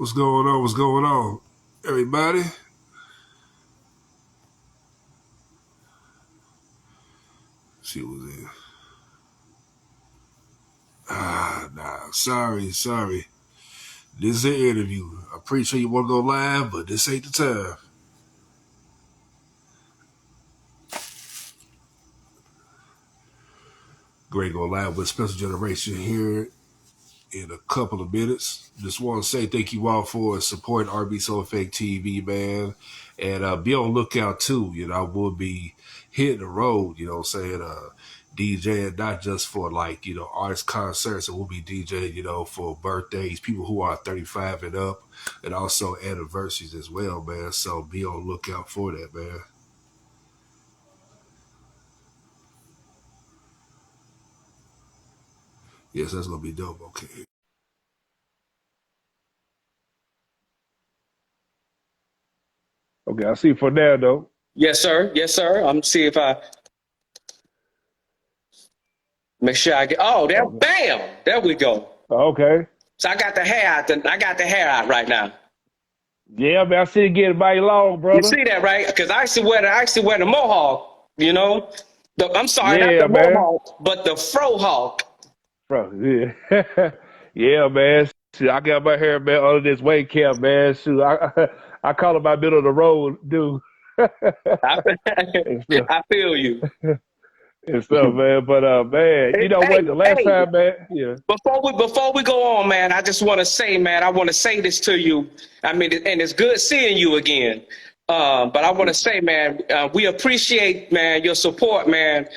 What's going on? What's going on? Everybody? She was in. Nah. Sorry. This is an interview. I'm pretty sure you want to go live, but this ain't the time. Great, go live with SpecialGeneration here in a couple of minutes. Just want to say thank you all for supporting R&B Soul Effect TV, man. And be on lookout too. I will be hitting the road, saying, DJing not just for artist concerts. It will be DJing, for birthdays, people who are 35 and up, and also anniversaries as well, man. So be on lookout for that, man. Yes, that's gonna be dope. Okay. Okay, I see Fernando. Yes, sir. I'm see if I make sure I get. Oh, there! Bam! There we go. Okay. So I got the hair out. I got the hair out right now. Yeah, man, I see it getting mighty long, brother. You see that, right? Because I actually wear the mohawk. I'm sorry, yeah, not the man. mohawk, but the frohawk. Bro, yeah, yeah, man. Shit, I got my hair, man, under this weight cap, man. Shoot, I call it my middle of the road, dude. I feel you. And stuff, man. But man, you know what? The last time, man. Yeah. Before we go on, man, I just want to say, man, I want to say this to you. I mean, and it's good seeing you again. But I want to say, man, we appreciate, man, your support, man.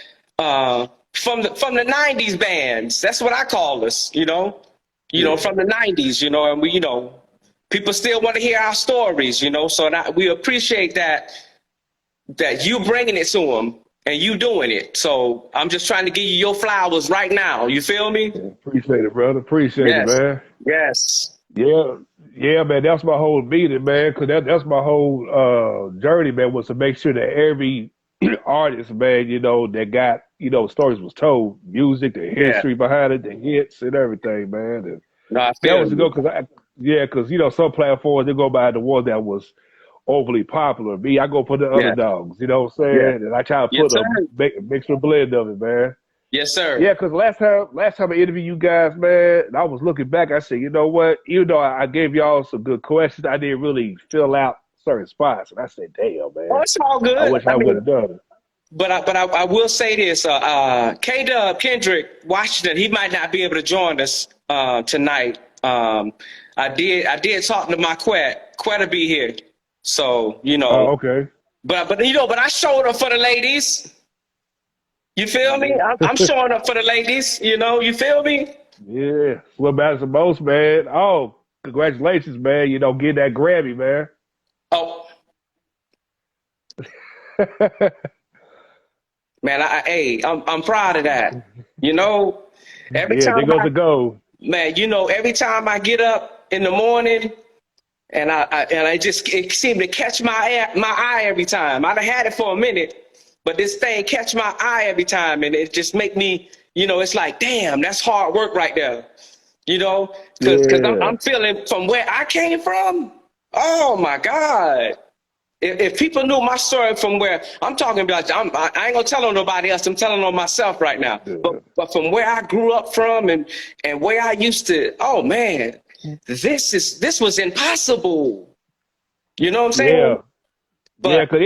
From the '90s bands, that's what I call us. From the '90s. And we, people still want to hear our stories. So we appreciate that you bringing it to them. And you doing it. So I'm just trying to give you your flowers right now. You feel me? Appreciate it, brother. Appreciate it, man. Yes. Yeah, man. That's my whole meaning, man. Because that's my whole journey, man, was to make sure that every artist, man, that got, stories was told, music, the history behind it, the hits and everything, man. And I feel that was to go because some platforms, they go by the one that was overly popular. Me, I go for the underdogs, you know what I'm saying? Yeah. And I try to put a mix or blend of it, man. Yes, sir. Yeah, because last time I interviewed you guys, man, and I was looking back, I said, you know what? Even though I gave y'all some good questions, I didn't really fill out certain spots. And I said, damn, man. Oh, it's all good. I wish I would have done it. But I will say this, kdubb, Kendrick, Washington, he might not be able to join us tonight. I did talk to Maquet. Quet will be here. So, Oh, okay. But I showed up for the ladies. You feel me? I'm showing up for the ladies, you feel me? Yeah. What matters the most, man? Oh, congratulations, man. Getting that Grammy, man. Oh. Man, I'm proud of that. Every time they go to go. Man, every time I get up in the morning, and it seemed to catch my eye every time. I'd have had it for a minute, but this thing catch my eye every time, and it just make me, it's like, damn, that's hard work right there. Because I'm feeling from where I came from. Oh my God! If people knew my story from where I'm talking about, I ain't gonna tell on nobody else. I'm telling on myself right now. Yeah. But from where I grew up from and where I used to, oh man. This was impossible. You know what I'm saying? Yeah. But, because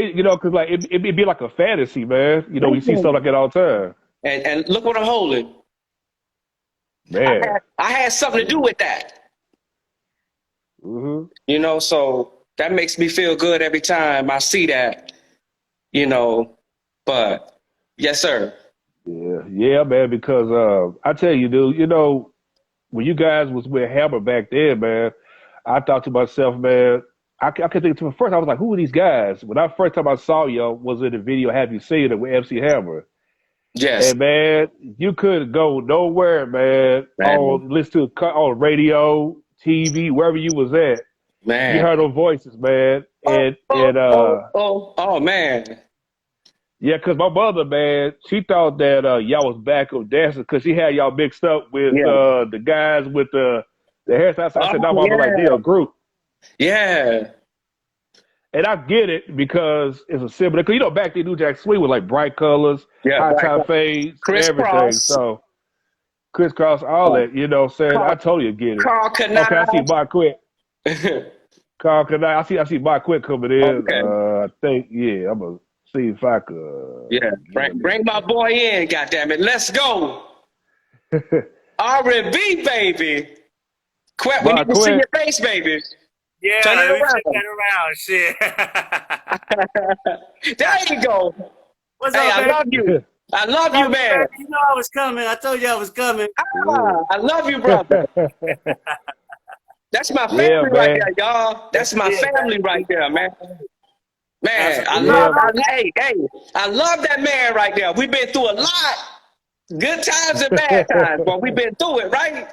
it'd be like a fantasy, man. We see stuff like that all the time. And look what I'm holding. Man. I had something to do with that. Mm-hmm. So that makes me feel good every time I see that. But yes, sir. Yeah, man. Because I tell you, dude, when you guys was with Hammer back then, man, I thought to myself, man, I could think to first I was like, who are these guys? When I first time I saw you was in the video Have You Seen It with MC Hammer. Yes. And man, you couldn't go nowhere, man. Listen to on radio, TV, wherever you was at. Man. You heard those voices, man. Oh man. Yeah, because my mother, man, she thought that y'all was back on dancing because she had y'all mixed up with the guys with the hairstyles. I said, no, Mama, like they're a group. Yeah. And I get it because it's a similar. Because you know, back then New Jack Swing was like bright colors, Yeah, high right. top fades, everything. Crisscross. So crisscross, all that. You know, what I'm saying I Carl, totally get it. Carl Okay, I see Canal. Maquet. Carl, can I see Maquet coming in. Okay. I think I'm gonna see if I could Yeah. get him Bring my boy in, goddammit. Let's go. in. R&B, baby. Quet, we need to see Maquet. your face, baby. Yeah, Turn it let me around. check that around. Shit. There you go. What's Hey, up, I baby? love you. I love you, man. You know I was coming. I told you I was coming. I love you, brother. That's my Yeah, family right man. there, y'all. That's my family right there, man. Man, I love that man right there. We've been through a lot, good times and bad times, but we've been through it, right?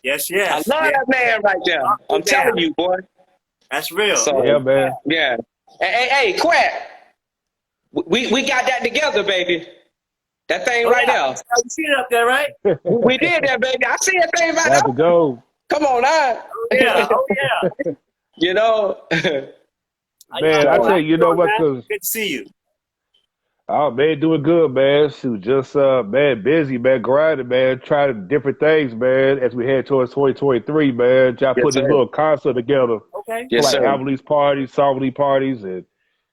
Yes. I love that man right there. I'm telling you, boy. That's real. So, Yeah, man. yeah. Hey, Quet, we got that together, baby. That thing right You see it up there, right? there. We did that, baby. I see that thing right Got to now. go. Come on, now. Yeah. You know. Man, I tell you, you know what? Cause Good to see you. oh man, doing good, man. Shoot, just man, busy, man, grinding, man, trying different things, man. As we head towards 2023, man, y'all Yes, put this sir. little concert together Okay. Yes, for like sir. album release parties, song release parties, and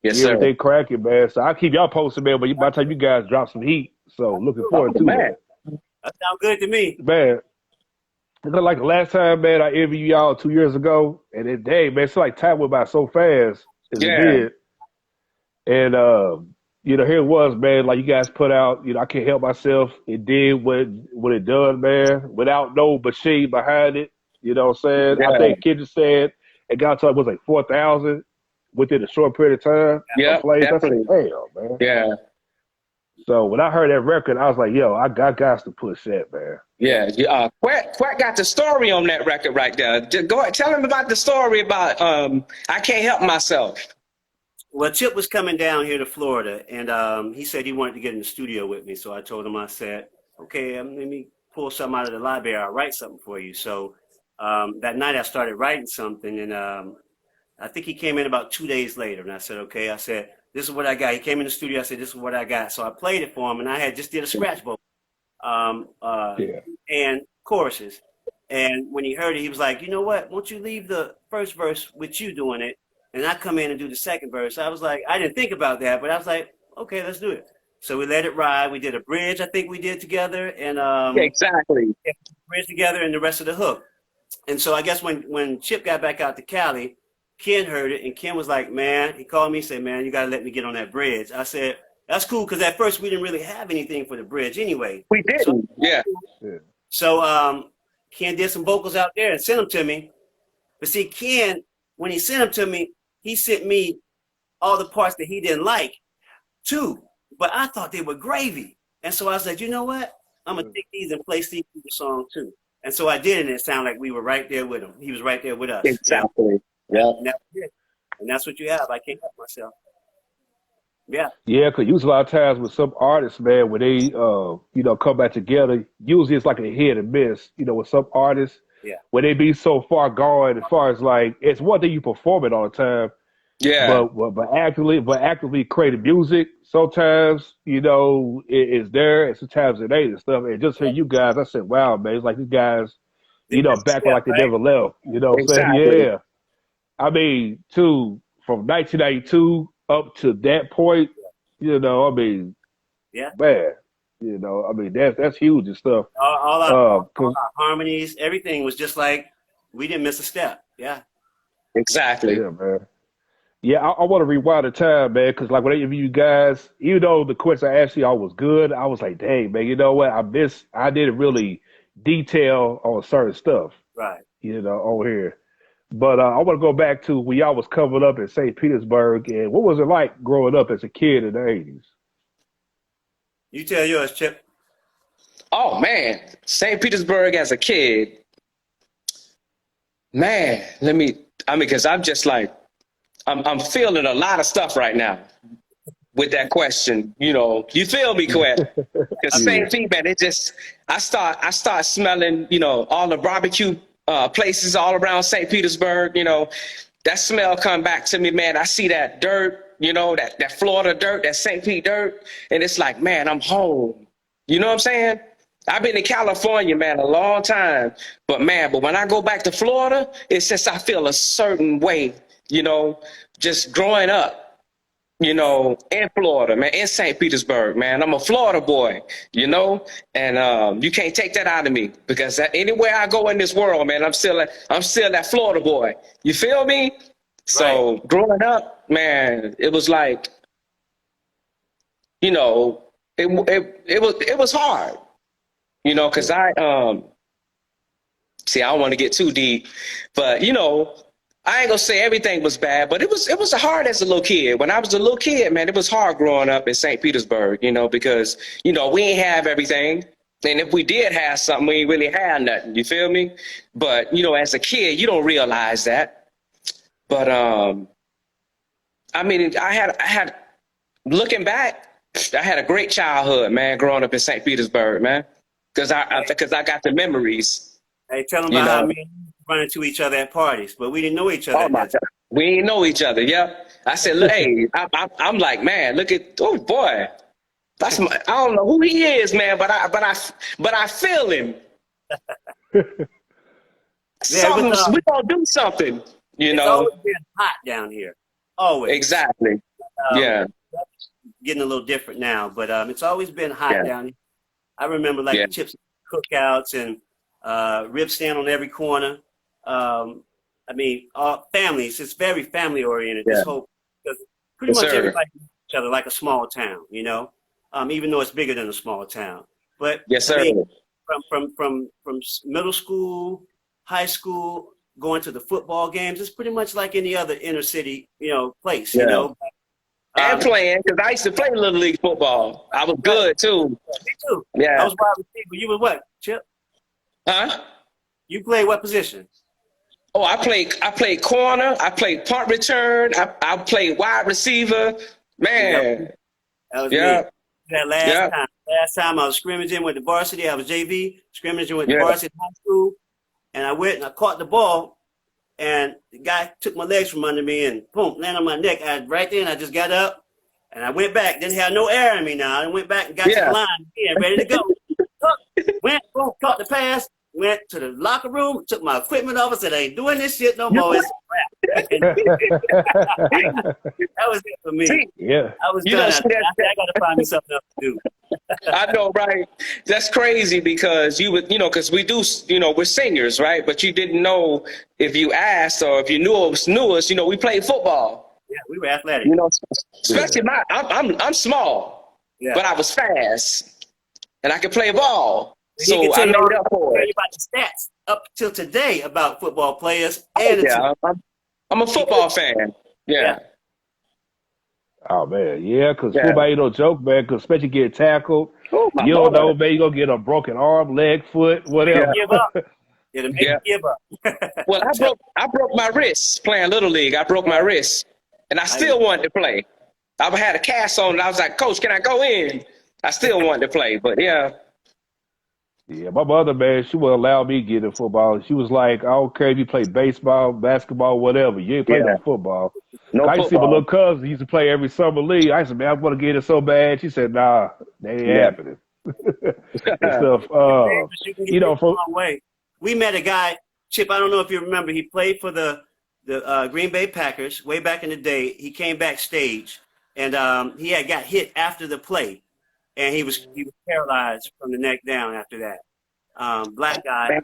Yes, sir. everything cracking, man. So I keep y'all posted, man. But by the time you guys drop some heat, so looking forward to man. That sounds good to me. that, man. Like the last time, man, I interviewed y'all 2 years ago, and it, dang, man, it's like time went by so fast as it Yeah. did. And you know, here it was, man. Like you guys put out, you know, I can't help myself. It did what it done, man, without no machine behind it. You know what I'm saying? I Yeah. think Kendrick said it got to was like 4,000 within a short period of time. Yeah, Plays. I said, definitely. damn, man. Yeah. So when I heard that record, I was like, yo, I got guys to push that, man. Yeah, Quet got the story on that record right there. Go ahead, tell him about the story about I Can't Help Myself. Well, Chip was coming down here to Florida, and he said he wanted to get in the studio with me. So I told him, I said, okay, let me pull something out of the library. I'll write something for you. So that night I started writing something, and I think he came in about 2 days later. And I said, okay, I said, this is what I got. He came in the studio. I said, this is what I got. So I played it for him, and I had just did a scratch vocal and choruses. And when he heard it, he was like, you know what? Won't you leave the first verse with you doing it? And I come in and do the second verse. I was like, I didn't think about that, but I was like, okay, let's do it. So we let it ride. We did a bridge, I think we did together, and Exactly. bridge together, and the rest of the hook. And so I guess when Chip got back out to Cali, Ken heard it, and Ken was like, man, he called me and said, man, you got to let me get on that bridge. I said, that's cool, because at first we didn't really have anything for the bridge anyway. We didn't. Yeah. So Ken did some vocals out there and sent them to me. But see, Ken, when he sent them to me, he sent me all the parts that he didn't like too. But I thought they were gravy. And so I said, you know what? I'm going to take these and place these to the song too. And so I did, and it sounded like we were right there with him. He was right there with us. Exactly. Yeah. And that's what you have. I can't help myself. Yeah. Yeah, because usually a lot of times with some artists, man, when they, you know, come back together, usually it's like a hit and miss, you know, with some artists, when they be so far gone as far as like, it's one thing you perform it all the time, Yeah. but actively creating music, sometimes, you know, it's there and sometimes it ain't and stuff. And just hear you guys, I said, wow, man, it's like these guys, you know, back like they never left, you know what I'm saying? Exactly. Yeah. I mean, from 1992 up to that point, you know, I mean, man, you know, I mean, that's huge and stuff. All our harmonies, everything was just like, we didn't miss a step. Yeah. Exactly. Yeah, man. Yeah, I want to rewind the time, man, because like when I interview you guys, even though the questions I asked you all was good, I was like, dang, man, you know what? I didn't really detail on certain stuff, Right. you know, on here. But I want to go back to when y'all was coming up in Saint Petersburg, and what was it like growing up as a kid in the 80s? You tell yours, Chip. Oh man, Saint Petersburg as a kid. Man, because I'm just like, I'm feeling a lot of stuff right now with that question. You know, you feel me, Quet? Because Saint Pete, man, I start smelling, you know, all the barbecue places all around St. Petersburg, you know, that smell come back to me, man. I see that dirt, you know, that Florida dirt, that St. Pete dirt, and it's like, man, I'm home. You know what I'm saying? I've been in California, man, a long time, but when I go back to Florida, it's just I feel a certain way, you know, just growing up, you know, in Florida, man, in Saint Petersburg, man. I'm a Florida boy, you know, and you can't take that out of me because anywhere I go in this world, man, I'm still that Florida boy. You feel me? So growing up, man, it was like, you know, it was hard, you know, because I don't want to get too deep, but you know, I ain't gonna say everything was bad, but it was hard as a little kid. When I was a little kid, man, it was hard growing up in St. Petersburg, you know, because, you know, we ain't have everything. And if we did have something, we ain't really had nothing. You feel me? But, you know, as a kid, you don't realize that. But, I mean, I had, looking back, I had a great childhood, man, growing up in St. Petersburg, man, because I got the memories. Hey, tell them about how me run into each other at parties, but we didn't know each other. Oh my God. We didn't know each other. Yep. I said, look, hey, I'm like, man, look at, oh boy, I don't know who he is, man, but I feel him. We gonna do something, you know. It's always been hot down here. Always. Exactly. Yeah. Getting a little different now, but it's always been hot down here. I remember like the chips cookouts and rib stand on every corner. I mean, families, it's very family oriented. This whole, because pretty much everybody knows each other like a small town, you know, even though it's bigger than a small town. But I mean, from middle school, high school, going to the football games, it's pretty much like any other inner city, you know, place, you know. And playing, because I used to play Little League football. I was good too. Me too. Yeah. I was wide receiver. You were what, Chip? Huh? You played what position? Oh, I played corner. I played punt return. I played wide receiver. Man. That was me. That last time I was scrimmaging with the varsity. I was JV, scrimmaging with the varsity high school. And I went and I caught the ball. And the guy took my legs from under me and boom, landed on my neck. Right then, I just got up and I went back. Didn't have no air in me now. I went back and got to the line again, ready to go. Went, boom, caught the pass. Went to the locker room, took my equipment off, and said, I ain't doing this shit no more. It's a wrap. That was it for me. Yeah. I was done. I got to find me something else to do. I know, right? That's crazy because because we do, we're singers, right? But you didn't know if you asked or if you knew us, we played football. Yeah, we were athletic. You know, especially I'm small, but I was fast and I could play ball. So I made up for it. About the stats up till today about football players. And I'm a football fan. Yeah. Oh man, because football ain't no joke, man. Because especially get tackled, you don't know, man. You gonna get a broken arm, leg, foot, whatever. Give up. It'll make you give up. Well, I broke my wrist playing Little League. I broke my wrist, and I still wanted to play. I had a cast on, and I was like, Coach, can I go in? I still wanted to play, but Yeah, my mother, man, she wouldn't allow me to get in football. She was like, I don't care if you play baseball, basketball, whatever. You ain't playing football. No I used to see my little cousin. He used to play every summer league. I said, man, I want to get it so bad. She said, nah, that ain't happening. And stuff. We met a guy, Chip, I don't know if you remember, he played for the Green Bay Packers way back in the day. He came backstage, and he had got hit after the play. And he was paralyzed from the neck down after that. Black guy.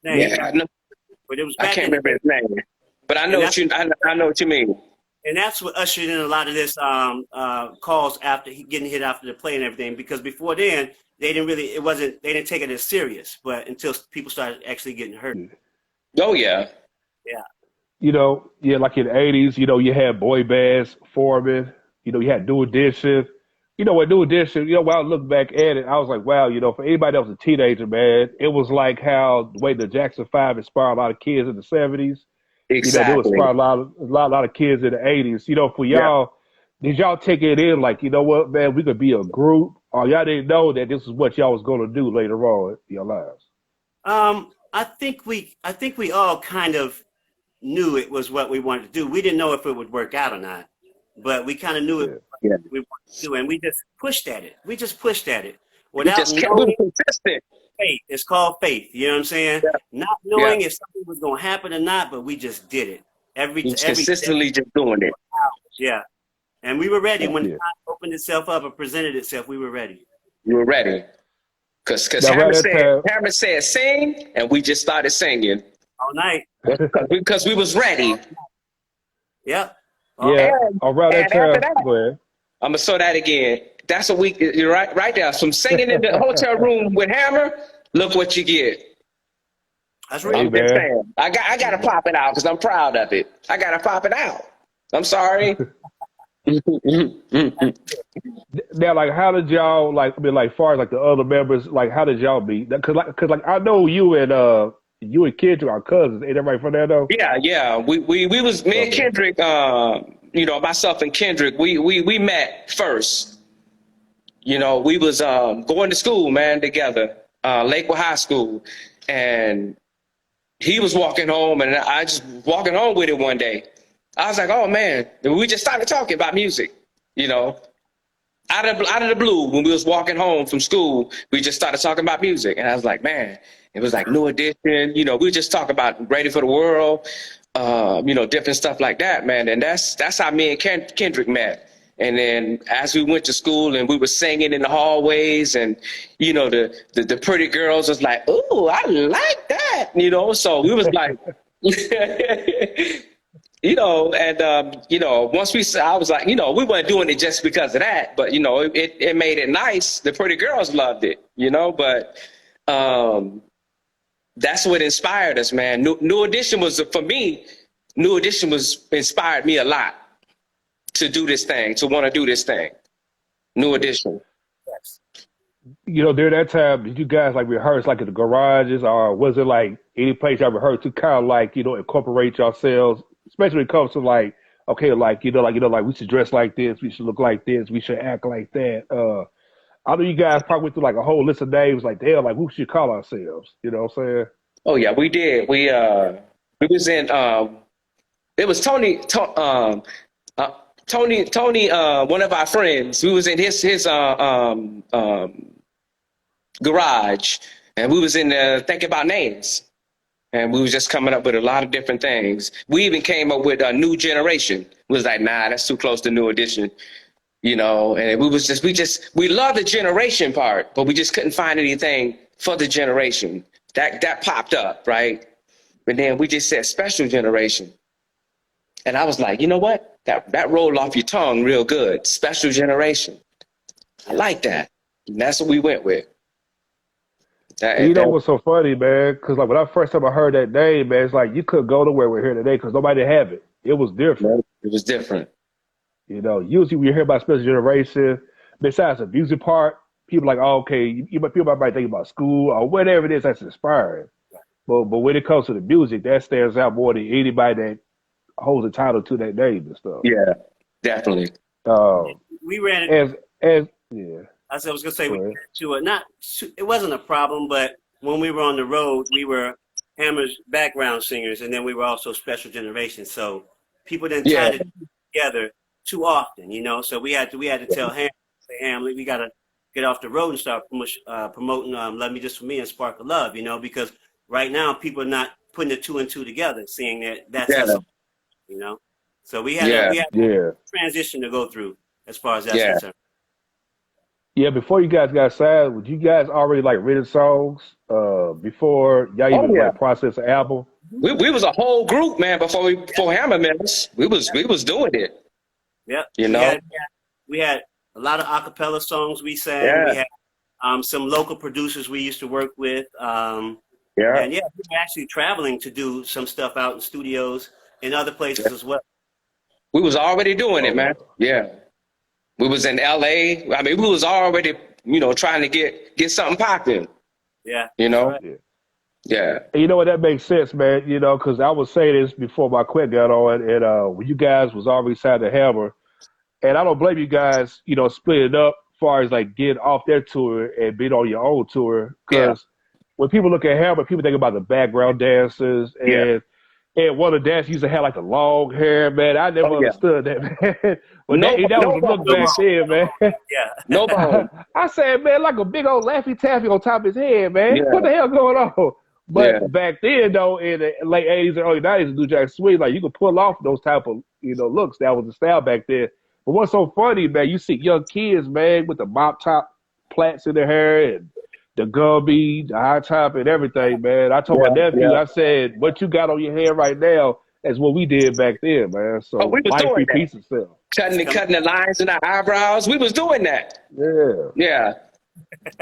But it was I can't remember his name. But I know I know what you mean. And that's what ushered in a lot of this calls after getting hit after the play and everything. Because before then, they didn't take it as serious. But until people started actually getting hurt. Oh yeah. Yeah. Like in the 80s, you had boy bands, Foreman. You had New Edition. With New Edition, when I look back at it, I was like, wow, for anybody that was a teenager, man, it was like how the way the Jackson 5 inspired a lot of kids in the 70s. Exactly. It inspired a lot of kids in the 80s. For y'all, did y'all take it in like, you know what, man, we could be a group, or y'all didn't know that this is what y'all was going to do later on in your lives? I think we all kind of knew it was what we wanted to do. We didn't know if it would work out or not, but we kind of knew it we wanted to do, and we just pushed at it. We just pushed at it without knowing. We were consistent. Faith. It's called faith. You know what I'm saying? Yeah. Not knowing if something was going to happen or not, but we just did it. Consistently just doing it. Yeah. And we were ready when the time opened itself up or presented itself. We were ready. We were ready. Because Hammer said sing, and we just started singing. All night. Because we was ready. Yep. Yeah. Around that time. Go ahead. I'm going to show that again. That's a week. You're right there. From singing in the hotel room with Hammer, look what you get. That's right. I'm just saying. I got to pop it out because I'm proud of it. I got to pop it out. I'm sorry. Now, like, how did y'all, like, I mean, like, far as, like, the other members, like, how did y'all meet? Because, like, I know you and Kendrick are cousins. Ain't that right, Fernando? Yeah. We was, me and Kendrick, you know, myself and Kendrick, we met first. You know, we was going to school, man, together, Lakewood High School. And he was walking home, and I just walking home with him one day. I was like, oh, man. And we just started talking about music, you know. Out of the blue, when we was walking home from school, we just started talking about music. And I was like, man, it was like New Edition. You know, we just talk about Ready for the World, you know, different stuff like that, man. And that's how me and Kendrick met. And then as we went to school and we were singing in the hallways, and, you know, the pretty girls was like, ooh, I like that, you know. So we was like, you know, and, you know, I was like, you know, we weren't doing it just because of that, but, you know, it made it nice. The pretty girls loved it, you know, but that's what inspired us, man. New Edition was, for me, New Edition inspired me a lot to do this thing, to want to do this thing. New Edition. Yes. You know, during that time, did you guys, like, rehearse, like, in the garages, or was it, like, any place y'all rehearsed to kind of, like, you know, incorporate yourselves, especially when it comes to, like, okay, like, you know, like, we should dress like this, we should look like this, we should act like that. I know you guys probably went through, like, a whole list of names, like, damn, like, who should call ourselves? You know what I'm saying? Oh, yeah, we did. We was in, it was Tony, one of our friends, we was in his garage, and we was in there thinking about names, and we was just coming up with a lot of different things. We even came up with a New Generation. We was like, nah, that's too close to New Edition, you know. And we love the generation part, but we just couldn't find anything for the generation that popped up, right? But then we just said Special Generation. And I was like, you know what? That rolled off your tongue real good. Special Generation. I like that. And that's what we went with. You know what's so funny, man? Because, like, when I first time I heard that name, man, it's like you couldn't go nowhere we're here today because nobody have it. It was different. It was different. You know, usually when you hear about Special Generation, besides the music part, people are like, oh, okay, people might think about school or whatever it is that's inspiring. But when it comes to the music, that stands out more than anybody that holds a title to that name and stuff. Yeah, definitely. We ran it. Yeah. I was gonna say we ran into it. It wasn't a problem, but when we were on the road, we were Hammer's background singers, and then we were also Special Generation. So people didn't tie it together too often, you know. So we had to tell Ham, say, Ham, we gotta get off the road and start promoting "Love Me Just for Me" and "Spark of Love," you know, because right now people are not putting the two and two together, seeing that's us, you know. So we had a transition to go through as far as that's concerned. Yeah, before you guys got signed, would you guys already like written songs before y'all even like process an album? We was a whole group, man. Before Hammer met us, we was doing it. Yep. You know, we had a lot of acapella songs we sang. Yeah. We had some local producers we used to work with. And we were actually traveling to do some stuff out in studios in other places as well. We was already doing it, man. Yeah. We was in LA. I mean, we was already, you know, trying to get something popping. Yeah. You know? Right. Yeah. And you know what? That makes sense, man. You know, because I was saying this before Maquet got on, and when you guys was already signed to Hammer, and I don't blame you guys, you know, splitting up as far as like getting off their tour and being on your own tour. Because when people look at Hammer, people think about the background dancers and And one of the dancers used to have like the long hair, man. I never understood that, man. But No, that was a look back then, man. Yeah. no bone. I said, man, like a big old Laffy Taffy on top of his head, man. Yeah. What the hell going on? But Yeah. back then, though, in the late 80s and early 90s, New Jack Swing, like you could pull off those type of, looks. That was the style back then. But what's so funny, man, you see young kids, man, with the mop top plaits in their hair and the gubby, the high top and everything, man. I told my nephew, I said, what you got on your hair right now is what we did back then, man. So we was life doing repeats itself. Cutting the lines in our eyebrows. We was doing that. Yeah. Yeah.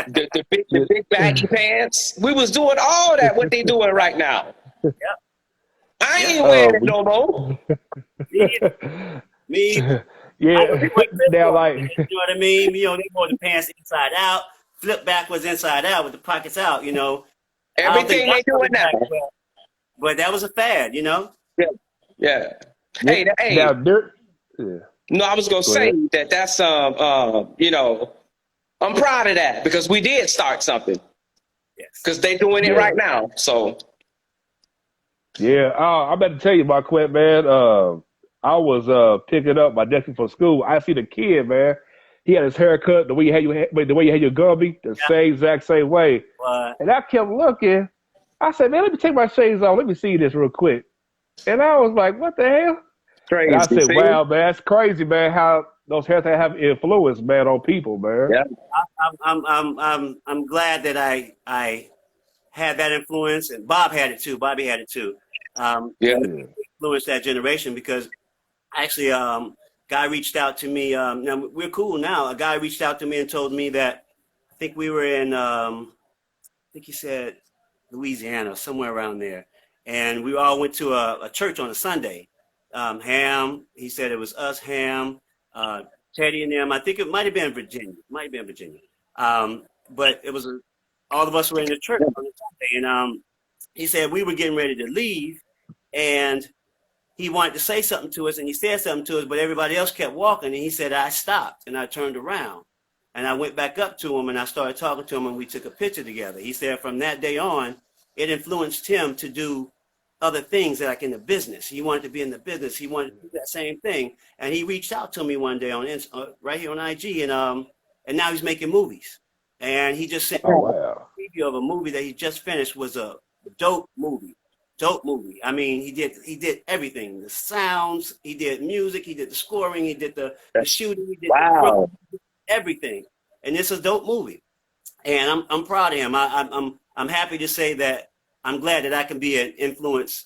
The big baggy pants. We was doing all that. What they doing right now? Yep. I ain't wearing it no more. Me. Yeah. Now, like, you know what I mean? They wore the pants inside out, flip backwards inside out with the pockets out. Everything they doing now. But that was a fad, Yeah. Yeah. Hey. Now, no, I was gonna say that's I'm proud of that because we did start something. Yes. Because they doing it right now. So. Yeah, I'm about to tell you about Quet, man. I was picking up my nephew from school. I see the kid, man. He had his haircut the way you had your gummy, the same exact same way. And I kept looking. I said, man, let me take my shades off. Let me see this real quick. And I was like, what the hell? Crazy. And I said, wow, man, that's crazy, man. How those hairstyles have influence, man, on people, man. Yeah. I'm glad that I had that influence, and Bob had it too. Bobby had it too. Influenced that generation because actually, guy reached out to me. Now we're cool now. A guy reached out to me and told me that I think we were in, I think he said Louisiana, somewhere around there, and we all went to a church on a Sunday. Ham, he said it was us, Ham, Teddy and them. I think it might have been Virginia. But it was all of us were in the church on the Sunday, and he said we were getting ready to leave, and he wanted to say something to us, and he said something to us, but everybody else kept walking, and he said I stopped, and I turned around, and I went back up to him, and I started talking to him, and we took a picture together. He said from that day on, it influenced him to do other things like in the business. He wanted to be in the business. He wanted to do that same thing, and he reached out to me one day on right here on IG, and now he's making movies. And he just sent me a preview of a movie that he just finished. Was a dope movie. I mean, he did everything. The sounds, he did music, he did the scoring, he did the shooting, he did everything. And it's a dope movie. And I'm proud of him. I'm happy to say that I'm glad that I can be an influence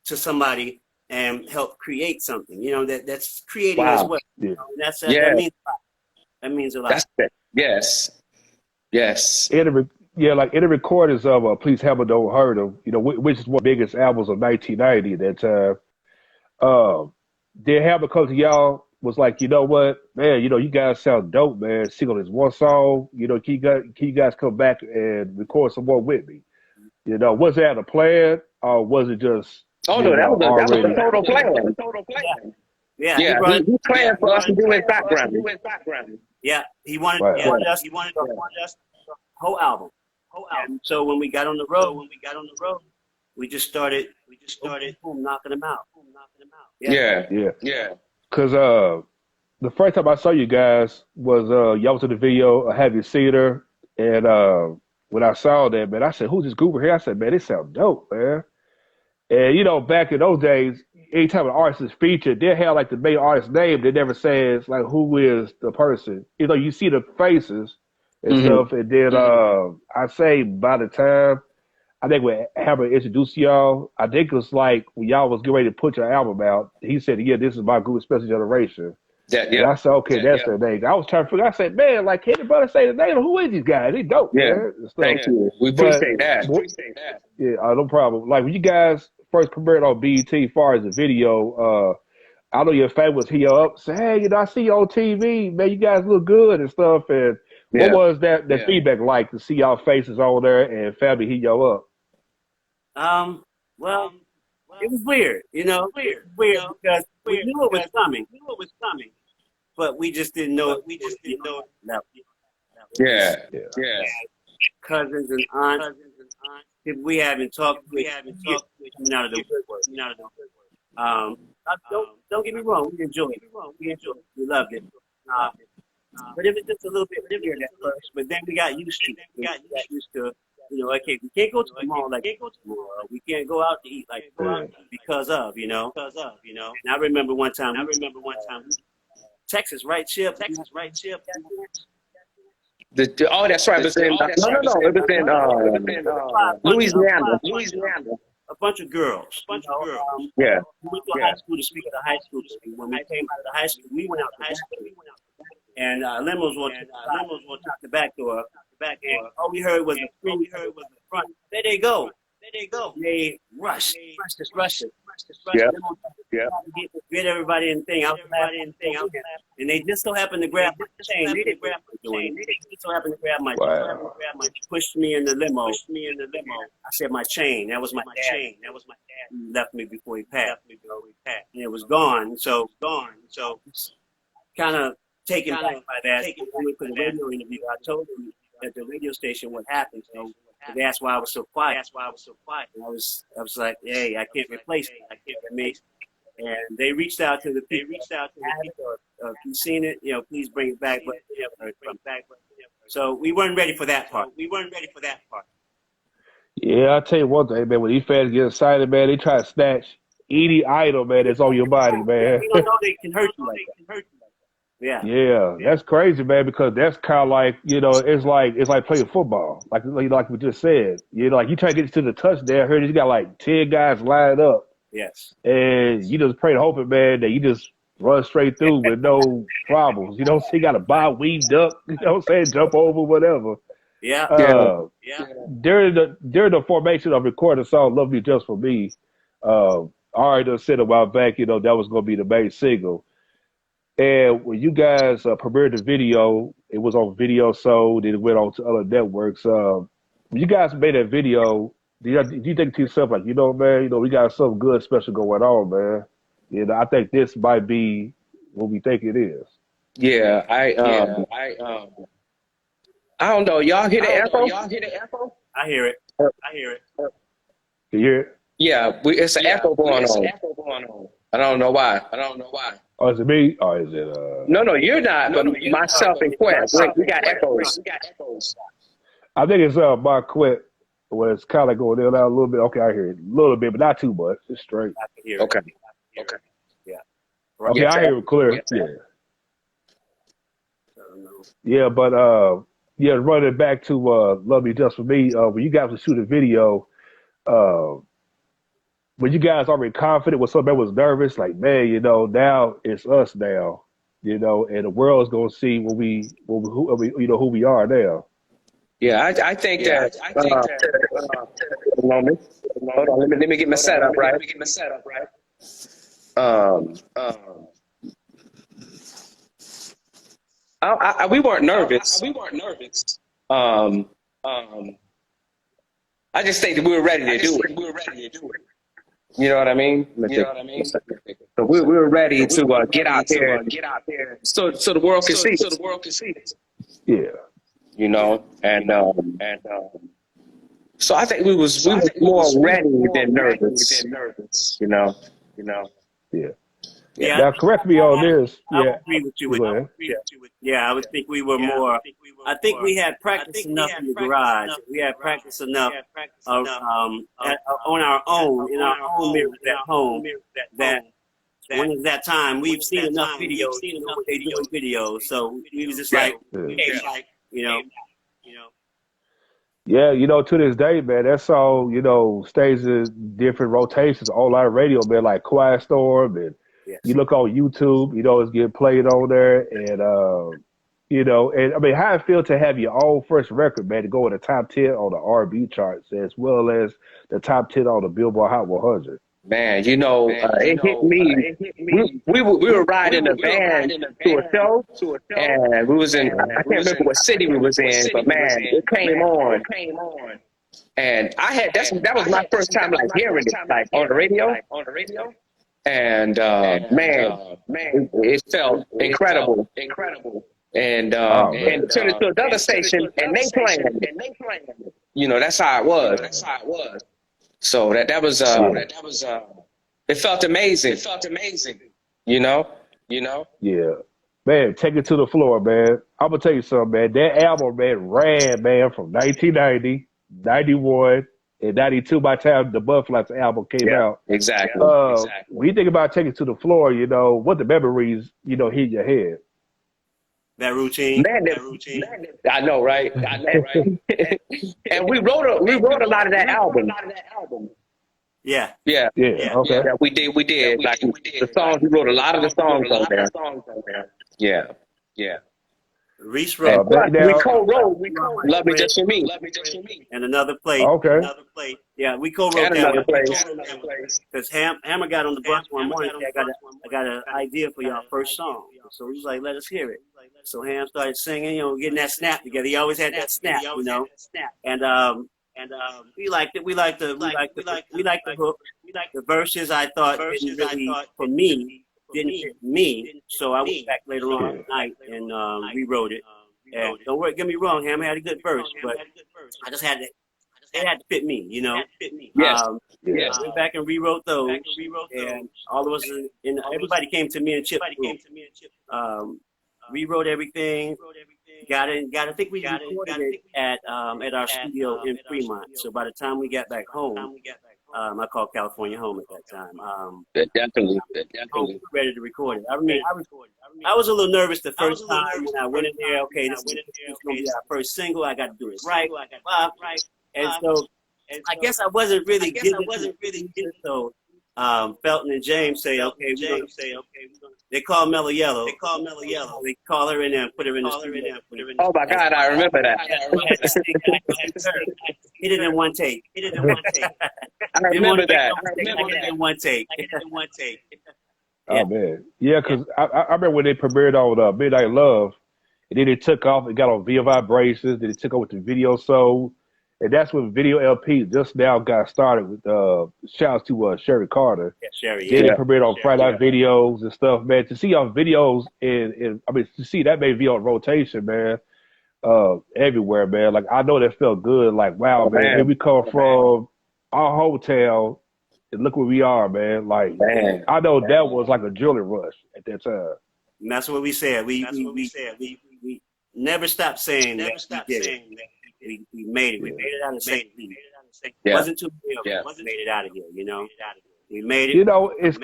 to somebody and help create something. That's creating as well. Yeah. That means a lot. That means a lot. Yes. Like in the recordings of Please Have a Don't Hurt 'Em, which is one of the biggest albums of 1990 at that time. Did have because y'all was like, you know what, man, you guys sound dope, man. Sing on this one song, can you guys come back and record some more with me? Was that a plan or was it just? Oh no, that was a total plan. Yeah. He planned for us to do his background. Yeah, he wanted us the whole album. And so when we got on the road, we just started boom, knocking them out. Yeah. Because the first time I saw you guys was y'all was in the video Have You Seen Her? And when I saw that, man, I said, who's this group here? I said, man, they sound dope, man. And back in those days, anytime an artist is featured, they have like the main artist name. They never says like who is the person. You see the faces and stuff. And then I say by the time I think when Hammer introduced y'all, I think it was like when y'all was getting ready to put your album out, he said, yeah, this is my group, Special Generation. And I said, okay, that's their name. I was trying to figure. I said, man, like, can anybody say the name? Who is these guys? They dope, man. Thank you. We appreciate that. Yeah, no problem. Like when you guys first premiered on BET, as far as the video, I know your fan was here up, say, hey, I see you on TV, man. You guys look good and stuff. And what was that feedback like to see y'all faces on there and family hit y'all up? Well, it was weird, weird because we knew it was coming, but we just didn't know it. Yeah. Cousins and aunts people we haven't talked with, coming out of the woodwork. Don't get me wrong, we enjoyed it. We loved it. But it was just a little bit weird at first. But then we got used to it. You know, okay, we can't go to the mall like we can't go out to eat like because of, you know. And I remember one time, Texas, right, Chip? Oh, that's right. It was in, no. It was in Louisiana. A bunch of girls. Yeah. We went to high school to speak at the high school. When we came out of the high school, we went out to high school. And limos went to the back door. And all we heard was the front. There they go. They rushed. Yeah. Get everybody in the thing. And they just so happened to grab my chain. They didn't grab my chain. They just so happened to grab my chain. Pushed me in the limo. I said my chain. That was my dad. He left me before he passed. And it was gone. So kind of taken back by that. For the radio interview, I told him at the radio station what happened. So that's why I was so quiet. And I was like, hey, I can't replace it. And they reached out to the people. If you've seen it, you know, please bring it back. But so we weren't ready for that part. Yeah, I'll tell you one thing, man. When these fans get excited, man, they try to snatch any item, man, that's on your body, man. You don't know they can hurt you like that. Yeah, that's crazy, man, because that's kind of like, you know, it's like playing football, like we just said. You know, like you try to get to the touchdown, I heard you got like 10 guys lined up. Yes. And you just pray to hoping, man, that you just run straight through with no problems. You know, so you got to bob, weave, duck, you know what I'm saying, jump over, whatever. Yeah. During the formation of recording the song "Love You Just For Me," I already said a while back, you know, that was going to be the main single. And when you guys premiered the video, it was on Video Soul, then it went on to other networks. When you guys made that video, do you think to yourself, like, you know, man, you know, we got something good, special going on, man? You know, I think this might be what we think it is. Yeah, I don't know. Y'all hear the echo? I hear it. Can you hear it? Yeah, it's an echo going on. I don't know why. Oh, is it me? Or is it No, you're not. But myself and Quet, we got echoes. I think it's my Quet, where it's kind of like going in and out a little bit. Okay, I hear it a little bit, but not too much. It's straight. I can hear it. Okay. Yeah. Okay, I hear it clear. Yeah, but running back to "Love You Just For Me," when you guys were shooting a video, when you guys already confident, when somebody was nervous, like, man, you know, now it's us now, you know, and the world's gonna see who we are now. Yeah, I think that. Hold on, let me get my setup right. We weren't nervous. I just think that we were ready to do it. You know what I mean? So we were ready to get out there, so the world can see. Yeah. You know, and so I think we was more ready than nervous. You know. Yeah. Yeah. Now correct me on this. I would agree with you. Yeah, I would think we were more. I think we had practice enough in the garage. We had practice enough on our own, in our own mirrors at home. That when it's that time, we've seen enough videos, to know what they do in videos. So we was just like, hey, you know. Yeah, you know, to this day, man, that song, you know, stays in different rotations all our radio, man, like Quiet Storm, and you look on YouTube, you know, it's getting played on there, and you know, and I mean, how it feel to have your own first record, man, to go in the top 10 on the R&B charts, as well as the top 10 on the Billboard Hot 100. Man, you know, it hit me. We were riding a van to a show, and we was in, I can't remember what city we was in, but man, it came on. And that was my first time like hearing it, like on the radio. And man, it felt incredible. And turned it to another station, and they playing. that's how it was. So that was it felt amazing. You know. Yeah. Man, take it to the floor, man. I'm gonna tell you something, man. That album, man, ran, man, from 1990, 91, and 92 by the time the Butterflies album came out. Exactly. When you think about taking it to the floor, what the memories, hit your head. That routine. I know, right? And we wrote a lot of that album. Yeah. Okay. Yeah, we did. Like the songs, we wrote a lot of the songs on there. Yeah. Reese wrote. We co-wrote. Love Me Just For Me. And Another Place. Okay. Yeah, we co-wrote And that Another one. Place. Because Hammer got on the bus one morning. I got an idea for y'all first song. So he was like, let us hear it. So Ham started singing, getting that snap together. He always had that snap, And we liked it. We liked the hook. The verses I thought didn't really, for me, didn't fit me. So I went back later on at night and rewrote it. And don't worry, get me wrong, Ham had a good verse, but I just had to. It had to fit me, Yes. I went back and rewrote those, and all of us, and everybody came to me and Chip. Rewrote everything. Got it. I think we recorded it at our studio in Fremont. So by the time we got back home, I called California home at that time. Definitely. Ready to record it. I mean, I was a little nervous the first time when I went in there. Okay, this is going to be our first single. I got to do it right. And so I guess I wasn't really getting it. So Felton and James say, okay, we're going to they call Mellow Yellow. They call her in there and put her in the studio. Oh my God, I remember that. Hit it in one take. I remember that. In one take. Oh man, yeah, because I remember when they premiered on Midnight Love, and then it took off. It got on Via Vibrations. Then it took over to Video Soul, and that's when Video LP just now got started. With shouts to Sherry Carter. Yeah, Sherry. Then it premiered on Friday Night Videos and stuff, man. To see on videos to see that may be on rotation, man. Everywhere, man. Like I know that felt good. Like wow, man. Here we come from our hometown. And look where we are, man. Like, I know that was like a jewelry rush at that time. And that's what we said. We never stopped saying that we did it. We made it. We made it out of St. Petersburg. It wasn't too real. We made it out of here, We made it. It's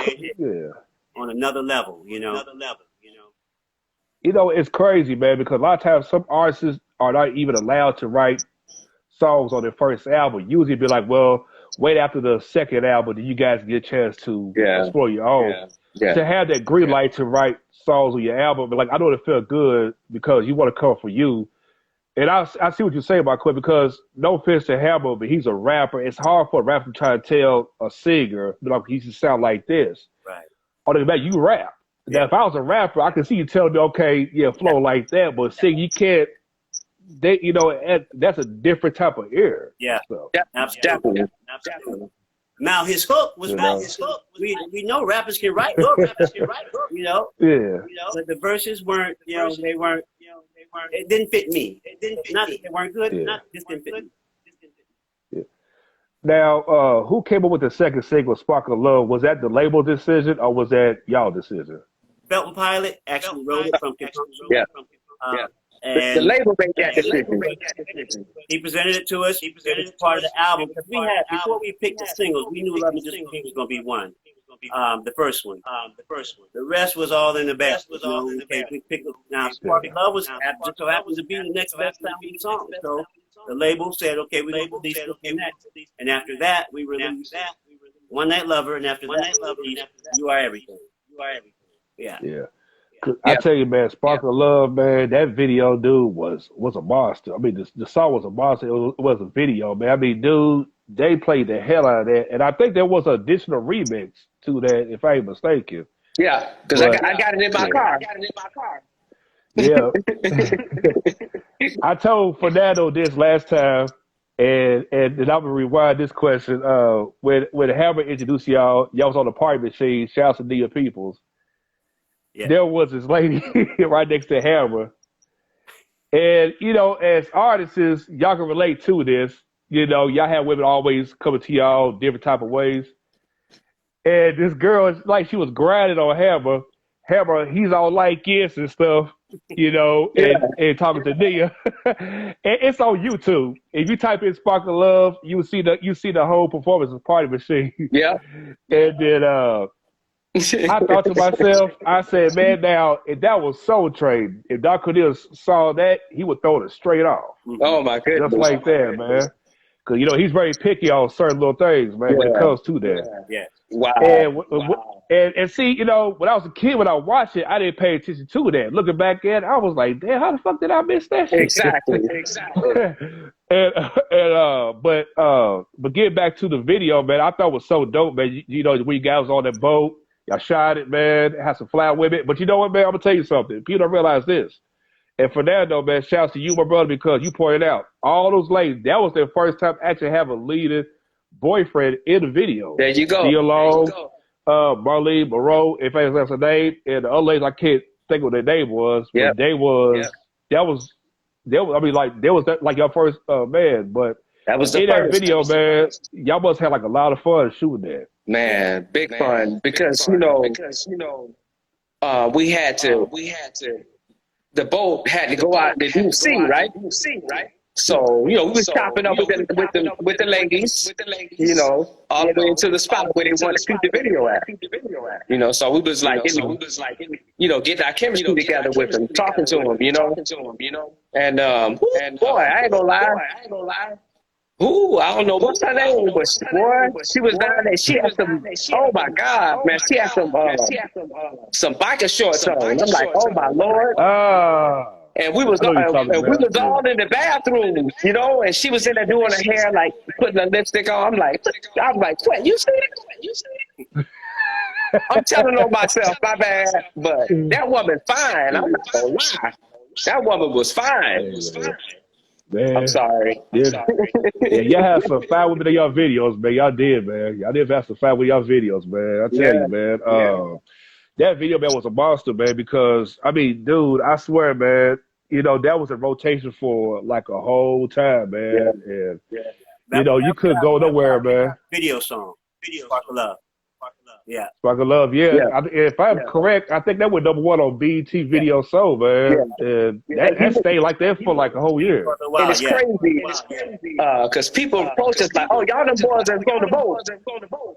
on another level, It's crazy, man, because a lot of times some artists are not even allowed to write songs on their first album. Usually be like, well, wait after the second album, then you guys get a chance to explore your own. To have that green light to write songs on your album, but like I know it felt good because you want to come for you. And I see what you're saying about Quet, because no offense to Hammer, but he's a rapper. It's hard for a rapper to try to tell a singer, like he should sound like this. Right. On the back, you rap. Now, if I was a rapper, I could see you telling me, okay, flow like that, but sing, you can't. That's a different type of ear. Yeah, so. Definitely. Now his hook was his hook. We know rappers can write hook. Yeah. But the verses weren't. They weren't. It didn't fit me. Not that they weren't good. Just didn't fit me. Yeah. Now, who came up with the second single, "Spark of Love"? Was that the label decision or was that y'all decision? Felton Pilot actually wrote it from Yeah. And the label made that decision. He presented it to us. He presented it as part of the album because we had before we picked the singles, we knew "Love Me Just For Me" was going to be one. The first one. The rest was all in the best. We picked now. "Spark of Love" just so happens to be the next best sounding song. So the label said, "Okay, we're going to release it next." And after that, we released "One Night Lover," and after that, "You Are Everything." Yeah. I tell you, man, "Spark of Love," man, that video, dude, was a monster. I mean, the song was a monster. It was a video, man. I mean, dude, they played the hell out of that. And I think there was an additional remix to that, if I ain't mistaken. Yeah, because I got it in my car. Yeah. I told Fernando this last time, and I'm going to rewind this question. When Hammer introduced y'all was on the party machine, shouts to Nia Peoples. Yeah. There was this lady right next to Hammer. And, as artists, y'all can relate to this. You know, y'all had women always coming to y'all different type of ways. And this girl, it's like she was grinding on Hammer. Hammer, he's all like yes and stuff, you know, and talking to Nia. And it's on YouTube. If you type in Sparkle Love, you see the whole performance of Party Machine. Yeah. And then I thought to myself, I said, man, now if that was Soul Train, if Doc Cornelius saw that, he would throw it straight off. Oh my goodness. Just like that, man. Because, you know, he's very picky on certain little things, man, when it comes to that. Yeah. Wow. And see, you know, when I was a kid, when I watched it, I didn't pay attention to that. Looking back at it, I was like, damn, how the fuck did I miss that shit? Exactly. But getting back to the video, man, I thought it was so dope, man. You know, when you guys was on that boat, y'all shot it, man, had some fly with it. But you know what, man, I'm going to tell you something. People don't realize this. And Fernando, man, shouts to you, my brother, because you pointed out all those ladies, that was their first time actually have a leading boyfriend in the video. There you go. Marlene, Moreau, if that's her name, and the other ladies, I can't think what their name was. Yeah. But they was like your first man. But That was the in first that video, man, y'all must have like a lot of fun shooting that. Man, big fun because you know we had to the boat had to go out to do sea, right? So you know we was chopping up with the ladies, you know, all the way into the spot where they wanted to shoot the video at. You know, so we was like, you know, getting our chemistry together with them, talking to them, you know, and boy, I ain't gonna lie. Ooh, I don't know what's her name, but boy, she was down there. She had some. Oh my God, man, she had some biker shorts on. I'm like, oh my Lord. And we was all in the bathroom, you know, and she was in there doing her hair, like putting her lipstick on. I'm like, Quet, you see it? I'm telling on myself, my bad, but that woman fine. I'm not gonna lie, that woman was fine. Man. I'm sorry. Yeah, y'all had some fun with y'all videos, man. Y'all did, man. Y'all did have some fun with y'all videos, man. I tell you, man. That video, man, was a monster, man, because, I mean, dude, I swear, man, you know, that was a rotation for like a whole time, man. And, you know, you couldn't go nowhere, man. Video song. Sparkle Love. Yeah. Sparkle Love, if I'm correct, I think that went #1 on BET Video Soul, man. And that stayed like that for like a whole year. And it's crazy, because people approach us like, oh, y'all them boys that go to the boat.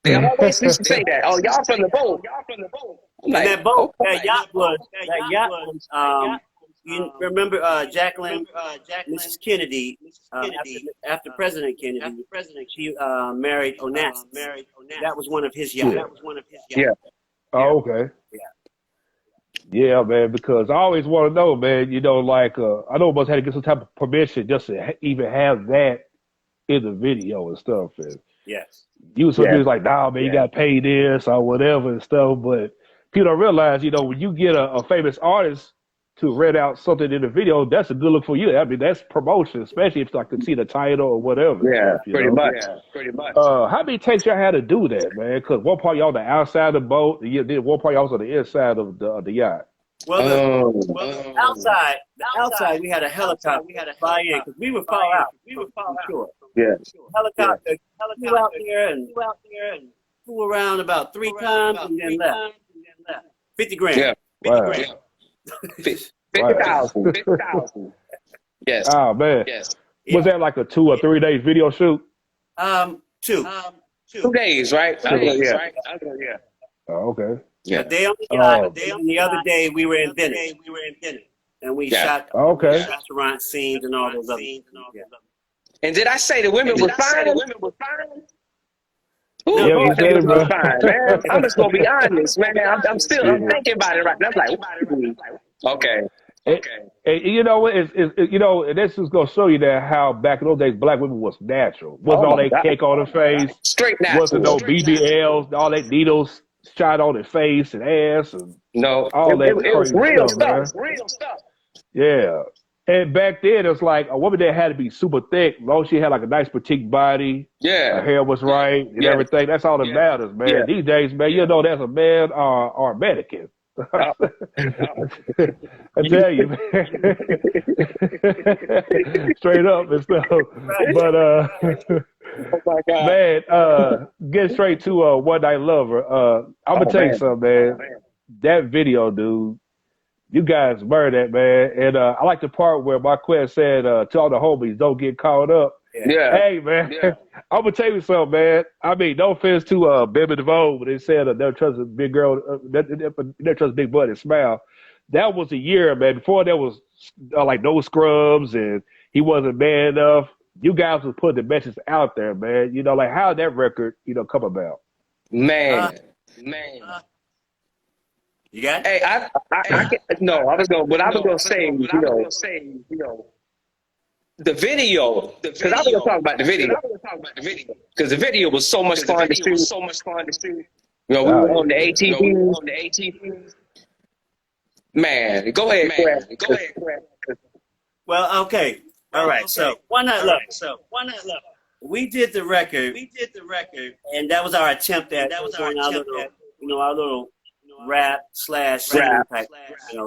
They always used to say that. Oh, y'all from the boat. Like, that boat, that yacht was, you remember Jacqueline, Mrs. Kennedy, after President Kennedy, she married Onassis. That was one of his yachts. Yeah. Oh, okay. Yeah, man, because I always want to know, man, you know, like, I know must have to get some type of permission just to even have that in the video and stuff. And you was like, nah, man, you got to pay this or whatever and stuff. But people don't realize, you know, when you get a famous artist to rent out something in the video, that's a good look for you. I mean, that's promotion, especially if I could see the title or whatever. Yeah, stuff, pretty much. How many takes y'all had to do that, man? Because one part y'all on the outside of the boat, then one part y'all was on the inside of the yacht. Well, the outside, we had a helicopter. We had to fly in because we would fall out. From shore. Yeah. Helicopter flew out there and flew around about 3 times and then left. 50 grand. Yeah. Wow. 50,000. Yes. Oh, man. Yes. Was that like a 2 or 3 day video shoot? 2. 2 days, right? Yeah. Oh, okay. Yeah. A day on the yacht, and the other day we were in Venice. And we shot restaurant scenes and all those other things. And did I say the women were fine? Ooh, yeah, you said it, bro. fine, man. I'm just gonna be honest, man. I'm still thinking about it right now. I'm like, okay. And you know what? You know, and this is gonna show you that how back in those days, black women was natural. Wasn't all that cake on their face. Straight natural. Wasn't no BBLs, all that needles shot on their face and ass and all that. It was real stuff. Man. Yeah. And back then, it was like a woman that had to be super thick, as long as she had like a nice petite body. Yeah. Her hair was right and everything. That's all that matters, man. These days, man, you know, that's a man or a mannequin. Oh, I tell you, man. Straight up and stuff. But oh my God. man, get straight to One Night Lover. I'm gonna Oh tell you man. something, man. That video, dude. You guys murdered that, man. And I like the part where Maquet said to all the homies, "Don't get caught up." Yeah. Hey, man, I'm gonna tell you something, man. I mean, no offense to Baby DeVoe, but they said never trust a big girl, never trust a big butt and smile. That was a year, man. Before there was like no scrubs and he wasn't man enough. You guys was putting the message out there, man. You know, like how did that record, come about? Man. You got it? Hey, I can't, no, I was gonna say, the video, because I was gonna talk about the video, because the video was so much fun to shoot. We were on the ATVs. Man, go ahead, Quet. Well, okay. All right. So One Night Love. We did the record, and that was our attempt at our little rap slash singing type.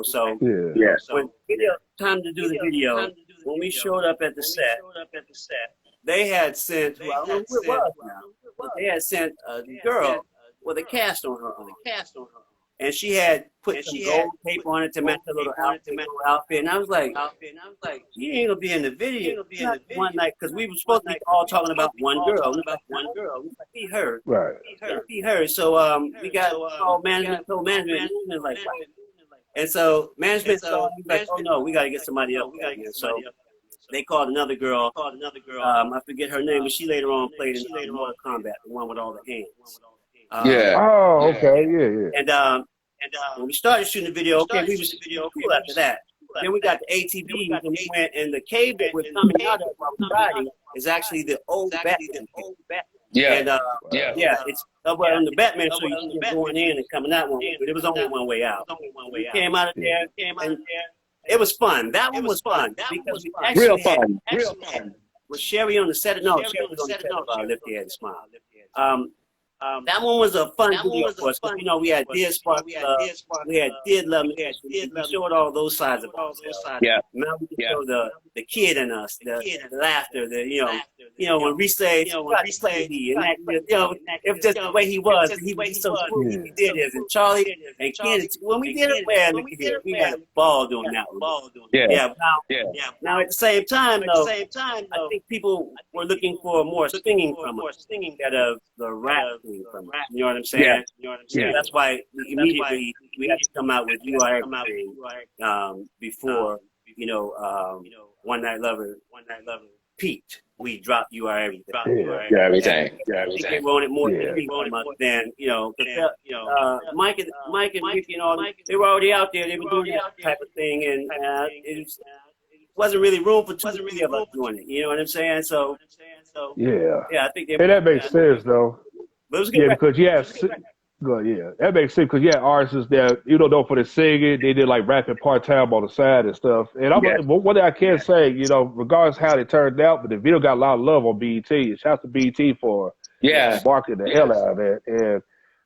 So Yeah. when video time to do the video, when we showed up at the set, they had sent, well, I don't know who it was now, but they had sent a girl with a cast on her arm. And she had put some gold tape on it to match her little outfit. And I was like, you ain't gonna be in the video one night, because we were supposed to be all talking about one girl. We be her. Right. Be her. So we got all management, and like, and so management told me, like, oh no, we gotta get somebody else. So they called another girl. I forget her name, but she later on played in Mortal Kombat, the one with all the hands. Oh, okay. Yeah. And when we started shooting the video, we was cool after that. Then we got the ATV, and we went, and the cave that we're coming out of while we're riding is actually the old Batman. And it's up on the Batman, so you can going in and coming out one way, but it was only one way out. We came out of there, and it was fun. That one was fun because we actually Real fun. Was Sherry on the set? No, Sherry was on the set of Lift Your Head and Smile. That one was a fun video for us, because we had Dear Spark Love, we had Did Love Me, we showed all those sides of us. Yeah. Now we can show the kid in us, the laughter, when we say, and that, it was just the way he was so cool. He did his, and Charlie and Ken, when we did it, we had a ball doing that one. Now at the same time, though, I think people were looking for more singing from us instead of the rap from us. You know what I'm saying? Yeah. That's why immediately we had to come out with You Are Everything before One Night Lover peaked. We dropped You Are Everything. Everything. I think they wanted more than Mike and Ricky and all. They were already out there. They were doing that type of thing, and it wasn't really room for two of us doing it. You know what I'm saying? So I think That makes sense, though. But it was good. Because that makes sense, because artists that know for the singing, they did like rapping part time on the side and stuff. And one thing I can say, regardless how they turned out, but the video got a lot of love on BET. Shout out to BET for marketing the hell out of that. And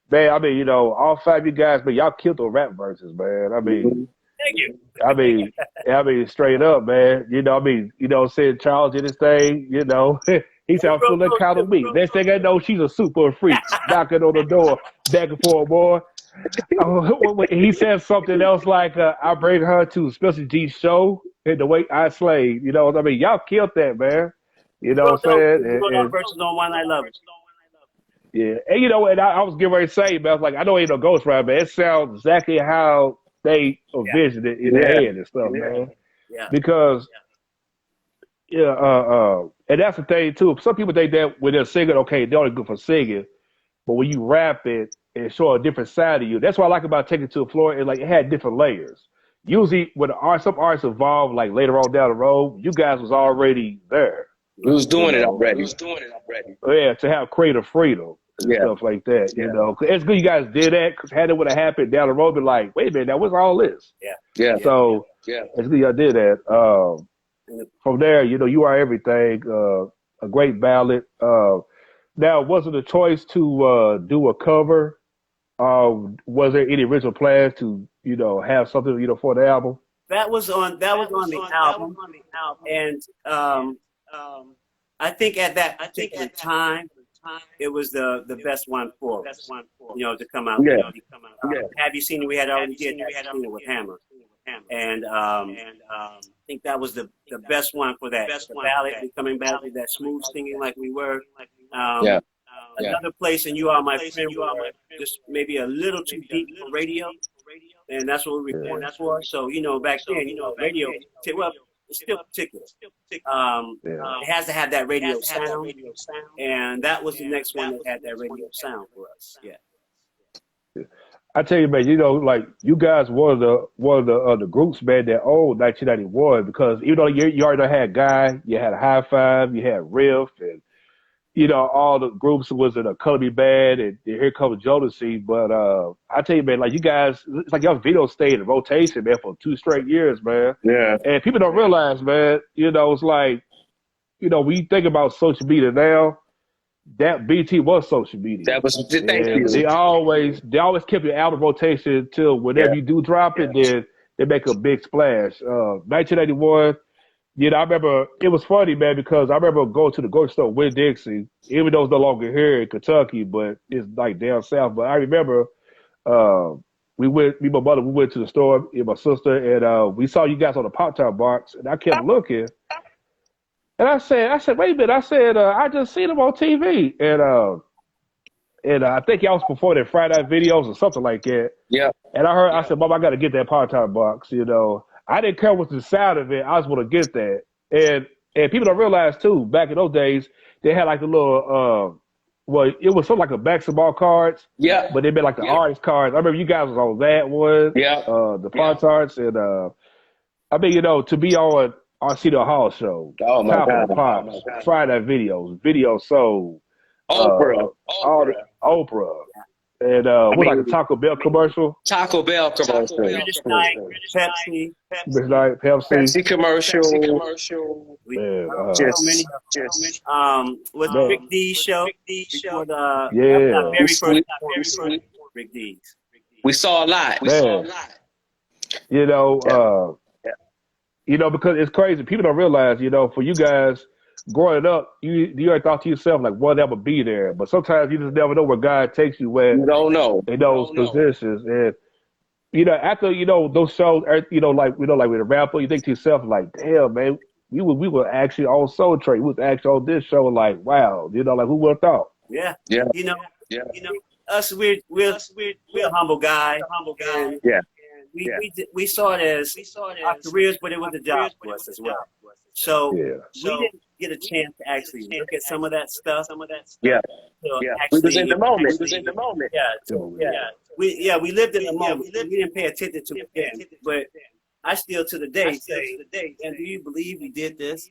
man, I mean, all five of you guys, man, y'all killed the rap verses, man. I mean, Thank you. I mean, straight up, man. Saying Charles did his thing, He said, I'm feeling kind of weak. Next thing I know, she's a super freak, knocking on the door, back and forth, boy. He said something else like, I bring her to Special G's show and the way I slayed. Y'all killed that, man. You know what I'm saying? And versus on One Night Love. Yeah. And, and I was getting ready to say, man, I was like, I know ain't no ghost rap, man. It sounds exactly how they envisioned it in their head and stuff, man. Yeah. Because... and that's the thing too. Some people think that when they're singing, okay, they're only good for singing, but when you rap it and show a different side of you, that's what I like about Take It to the Floor. It had different layers. Usually, when some artists evolve, like later on down the road, you guys was already there. We was doing it already. Yeah, to have creative freedom and stuff like that. It's good you guys did that, because had it would have happened down the road, be like, wait a minute, now what's all this? It's good y'all did that. From there, You Are Everything, a great ballad. Now, was it a choice to do a cover Was there any original plans to, have something, for the album? That was on the album, and I think at that particular time, it was the best one for us, to come out. Yeah. Have You Seen It? We had already did Have You Seen It with Hammer, and I think that was the best one for that. The ballad, coming back with that smooth singing like we were. Another place, and You Are My Friend, just maybe a little too deep for radio, and that's what we recorded for. So back then, radio, well, it's still particular. It has to have that radio sound, and that was the next one that had that radio sound for us. Yeah. I tell you, man, like you guys were the groups, man, that old 1991, because even though you already had Guy, you had High Five, you had Riff, and all the groups was in a Color Me Bad, and here comes Jodeci. But I tell you, man, like you guys, it's like y'all video stayed in rotation, man, for 2 straight years, man. Yeah. And people don't realize, man, it's like, when you think about social media now, that BT was social media. That was thank you. They always kept your album rotation until whenever you do drop it, then they make a big splash. 1981. I remember it was funny, man, because I remember going to the grocery store with Dixie, even though it's no longer here in Kentucky, but it's like down south. But I remember me and my mother, we went to the store with my sister, and we saw you guys on the Pop-Tart box, and I kept looking. And I said, wait a minute. I said, I just seen them on TV. And I think y'all was before their Friday Night videos or something like that. Yeah. And I said, Mom, I got to get that Pop-Tart box, I didn't care what the sound of it. I just want to get that. And people don't realize, too, back in those days, they had like the little, it was something like a basketball cards. Yeah. But they made like the artist cards. I remember you guys was on that one. Yeah. The Pop-Tarts. And, I mean, to be on our City Hall show. Oh, my Top God. of the Pops. Friday Night videos. Video Soul. Oprah. Oprah. And what, like a Taco Bell commercial? Taco Bell commercial. British Night, Pepsi. British Night, Pepsi. Pepsi commercial. Man, Was the Big D show? Before the very first Big D's. We saw a lot. Because it's crazy. People don't realize, for you guys growing up, you already thought to yourself, like, one that would be there. But sometimes you just never know where God takes you when you don't know in those positions. And after those shows, like with a rapper, you think to yourself, like, damn, man, we were actually on Soul Train. We was actually on this show, like, wow, like who would have thought? Yeah. Us, we're humble guys. And we saw it as our careers, but it was a job for us as well. So we didn't get a chance to actually look at some of that stuff. Yeah. We was in the moment. We lived in the moment. We didn't pay attention to it then. But I still to the day say, and do you believe we did this?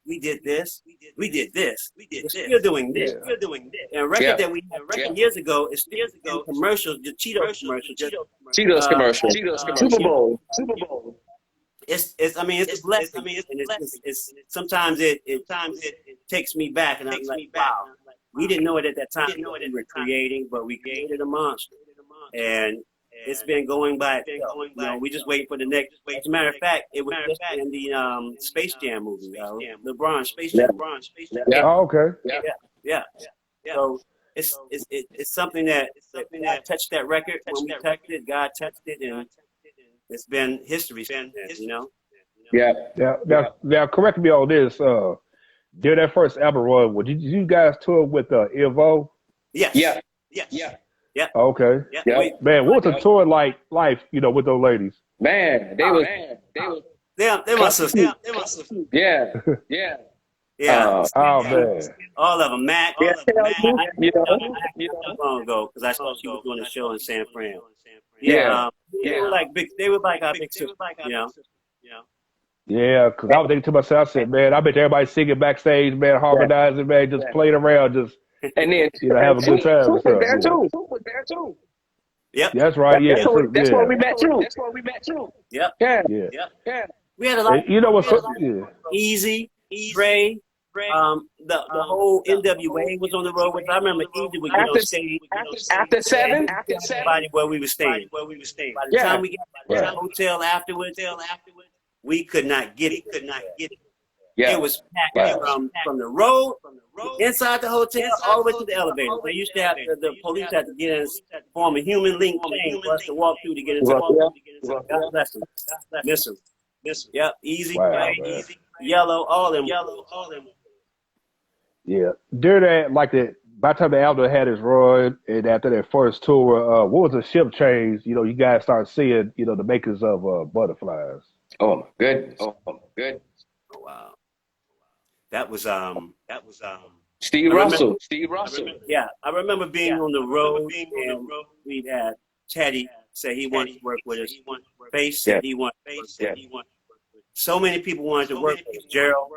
We did this. We did this. We're still doing this. We're doing this. And a record that we had years ago is still in commercials, the Cheetos commercial. Cheetos commercial. Super Bowl. It's a blessing. It's sometimes it takes me back, and I'm like, wow, we didn't know it at that time. We were creating, but we created a monster, and it's been going by. We just waiting for the next. As a matter of fact, it was just in the Space Jam movie, LeBron Space Jam. Yeah. Oh, okay. Yeah. So it's something that God touched that record. When we touched it, God touched it, and it's been history since then, Yeah. Now, correct me on this. During that first album run, did you guys tour with Evo? Yes. Yeah. Okay. Yeah. Man, what was the tour like with those ladies? Man, they was they must have. Yeah. Yeah. Oh man. All of them. Matt. Yeah. Long ago, because I saw she was doing a show in San Fran. Yeah. They were like big. They were like our big sisters. Yeah, because I was thinking to myself, I said, man, I bet everybody singing backstage, man, harmonizing, man, just playing around, just and then have a good time. Troop was there too. Yep. That's right. Yeah. That's where we met too. Yep. Yeah. We had a lot. And you know what's Easy, Ray, The whole NWA was on the road with. I remember Easy would get on stage After 7, everybody where we were staying. By the time we got to the hotel afterwards, we could not get it. yeah. It was packed from the road, inside the hotel, all the way to the elevator. They used to have the police had to get in, form a human link chain for us to walk through to get into. God bless them. Miss them. Yep, Easy, Wow, Easy, Yellow, all them. Yeah. During that, like by the time the album had its run, and after that first tour, what was the ship change? You know, you guys started seeing, you know, the makers of Butterflies. Oh my goodness. Oh wow. That was Steve Russell. Yeah, I remember being on the road, and we had Teddy say he wanted to work with us. Face said he wanted to work with us. So many people wanted to work with us. Gerald.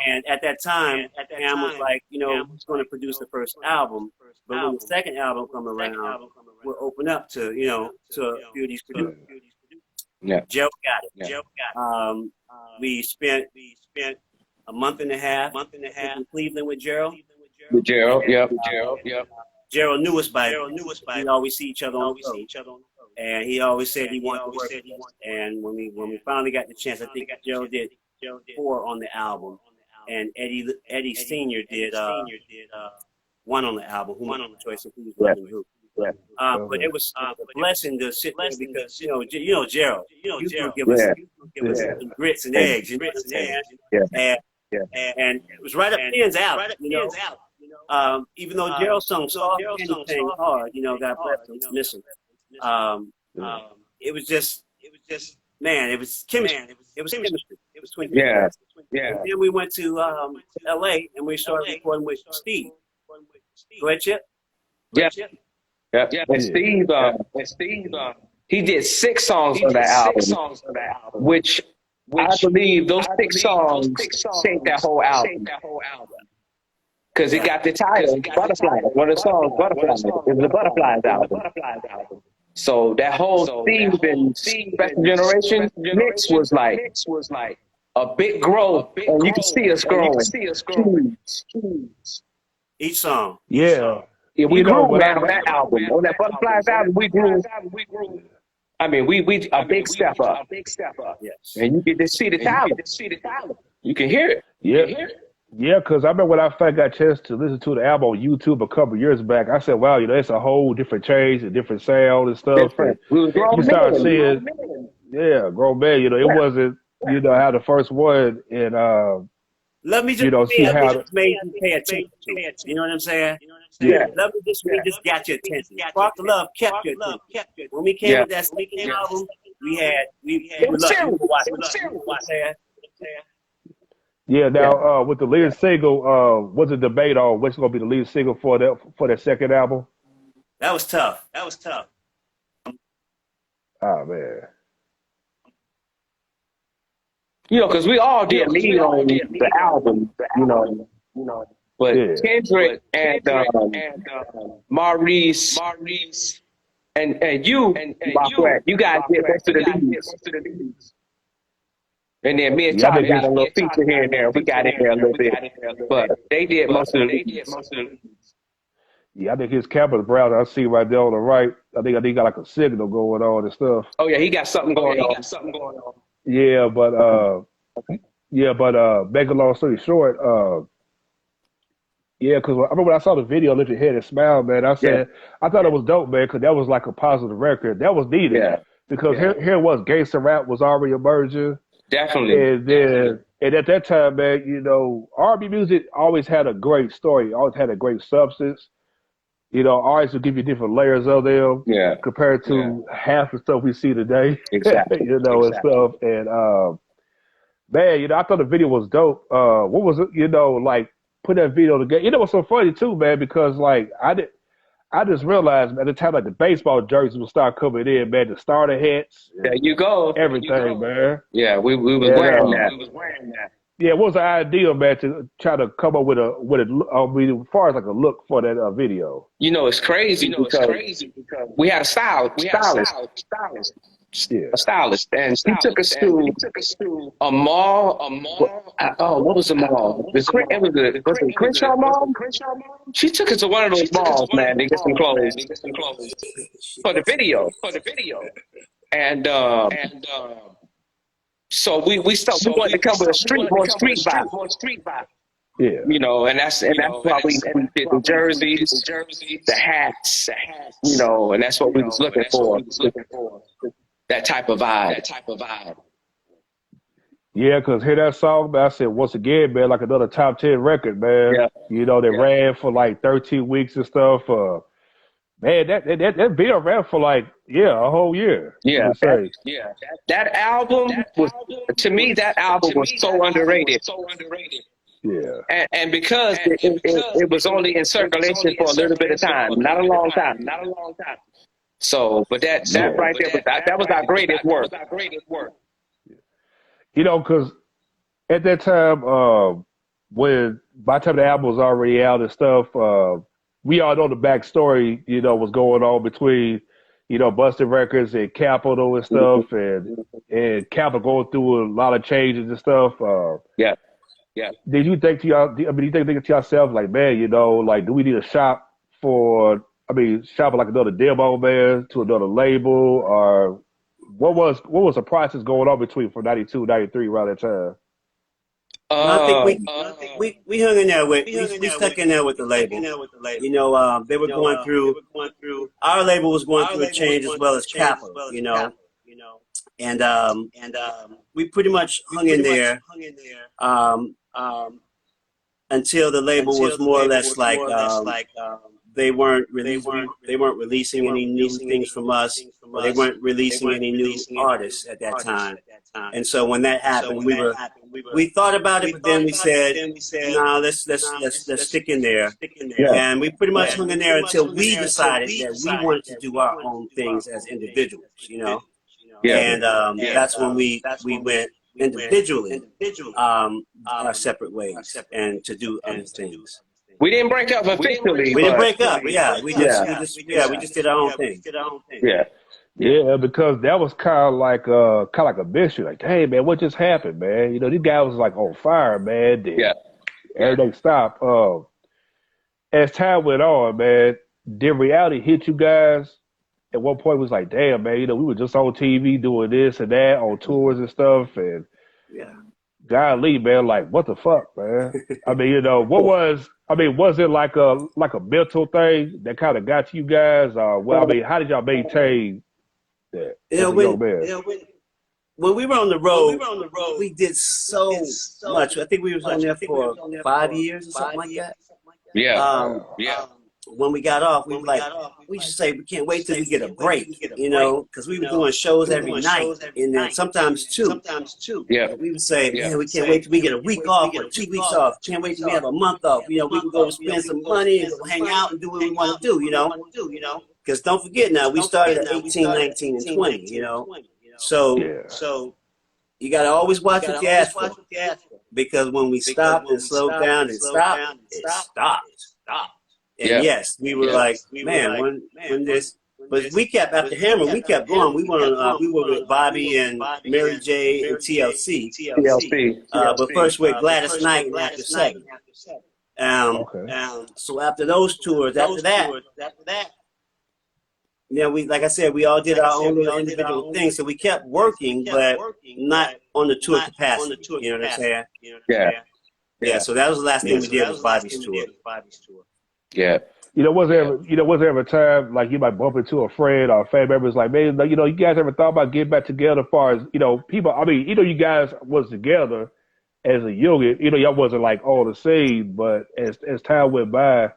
And at that time, Pam was like, you know, who's going to produce the first album? But when the second album come around, we'll open up to, you know, to a few of these producers. Yeah. Joe got it. We spent a month and a half in Cleveland with Gerald. With Gerald, yep. Gerald knew us by we always see each other on the road. And he always said he wanted to work with us. And when we finally got the chance, I think Gerald did 4 on the album, and Eddie Senior did 1 on the album. Who won on the choice of who's running who? But it was a blessing to sit there because you know Gerald, you give us some grits and eggs, you know what I'm saying? And it was right up Ken's alley, you know. Even though Gerald sung soft and sang hard, you know, God bless him, miss him. It was just man, it was chemistry. It was chemistry. It was twin. Yeah. And then we went to L.A. and we started recording with Steve. Go ahead, Chip. Yeah. And Steve, he did 6 songs on that album, which I believe those 6 songs shaped that whole album. Because it got the title, Butterflies. One of the songs, Butterflies. It was the Butterflies album. So that whole Steve and Special Generation mix was like a big growth, and you can see us growing. Each song. Yeah. Yeah, we grew on that album. On that Butterflies album, we grew. I mean, we a big step up. Yes. And you can just see the talent. You can hear it. Yeah, because I remember when I finally got a chance to listen to the album on YouTube a couple of years back, I said, wow, you know, it's a whole different change, a different sound and stuff. Different. We was grown you start men. seeing, grown man, you know, it wasn't, you know, how the first one, and, let me just, you know, see how made you pay attention to it. You know what I'm saying? Yeah. Let me just got your attention. Spark the Love kept your attention. When we came with that second album, we watch. Yeah, now with the lead single, was a debate on what's going to be the lead single for that second album. That was tough. Oh man. You know, because we all did lead on the album, you know. But Kendrick and Maurice and you, Maquet, you guys did most of the leads. And then me and Charlie got a little feature here and there. We got in there a little bit. But they did most of the leads. Yeah, I think his camera browser, I see right there on the right. I think he got like a signal going on and stuff. Oh yeah, he got something going on. Yeah, but make a long story short, because I remember when I saw the video, Lift Your Head and Smile, man, I said, I thought it was dope, man, because that was like a positive record. That was needed. Because here was gangster rap was already emerging. Definitely. And at that time, man, you know, R&B music always had a great story, always had a great substance. You know, artists will give you different layers of them compared to half the stuff we see today. Exactly. You know, and stuff. And man, you know, I thought the video was dope. What was it, you know, like put that video together. You know what's so funny too, man, because like I just realized at the time like the baseball jerseys would start coming in, man, the starter hats. There you go. Everything, man. Yeah, we was wearing that. Yeah, what was the idea, man, to try to come up with as far as like a look for that video? You know, it's crazy because we had a stylist. a stylist, and she took us to a mall. Oh, what was the mall? Was it Crenshaw Mall? She took us to one of those malls, man, to get some clothes for the video. And so we wanted to come with a more street vibe. Yeah. You know, and that's why we did the jerseys, the hats, you know, and that's what we was looking for. That type of vibe. Yeah, because hear that song, man, I said, once again, man, like another top 10 record, man. Yeah. You know, they ran for like 13 weeks and stuff. Man, that video ran for like, a whole year. Yeah. That album was, to me, that album was so underrated. Yeah. And because it was only in circulation for a little bit of time, not a long time. So, but that right there, that was our greatest work. You know, because at that time, when by the time the album was already out and stuff, we all know the backstory, you know, was going on between, you know, Busted Records and Capitol and stuff, and Capitol going through a lot of changes and stuff. Yeah. Did you think to y'all? I mean, you think to yourself like, man, you know, like, do we need to shop for like another demo, man, to another label, or what was the process going on between from 92, 93 around that time? I think we hung in there with we stuck in there with the label. You know, they were going through our label was going through a change as well as Capitol. You know, and we pretty much hung in there until the label was more or less like they weren't releasing any new things from us. Or they weren't releasing any new artists at that time. And so when that happened, we thought about it, but then we said, no, let's stick in there. And we pretty much hung in there until we decided that we wanted to do our own things as individuals, you know. And that's when we went individually our separate ways and to do other things. We didn't break up officially. We didn't break up. Yeah, we just did our own thing. Yeah, because that was kind of like a mission. Like, hey, man, what just happened, man? You know, these guys was like on fire, man. Everything stopped. As time went on, man, did reality hit you guys? At one point, it was like, damn, man, you know, we were just on TV doing this and that, on tours and stuff, and golly, man, like, what the fuck, man? I mean, you know, was it like a mental thing that kind of got to you guys? Well, I mean, how did y'all maintain that? You know, when we were on the road, we did so much. I think we was on there for 5 years or something like that. When we got off, we were like, we should say we can't wait till we get a break, you know, because we were doing shows every night, and then sometimes two. We would say, man, we can't wait till we get a week off or 2 weeks off. Can't wait till we have a month off. You know, we can go spend some money and go hang out and do what we want to do, you know. Because don't forget now, we started at 18, 19, and 20, you know. So you got to always watch what you ask for. Because when we stopped and slowed down and stopped, it stopped. And yes, we were like, man, when this, but we kept after Hammer, we kept going. We were with Bobby and Mary J and TLC. But first with Gladys Knight and After 7. So after those tours, after that, yeah, like I said, we all did our own little individual things. So we kept working, but not on the tour capacity. You know what I'm saying? Yeah. So that was the last thing we did was Bobby's tour. Yeah. You know, was there ever a time like you might bump into a friend or a family member is like, man, you know, you guys ever thought about getting back together as far as, you know, people, I mean, you know, you guys was together as a unit, you know, y'all wasn't like on the scene, but as time went by,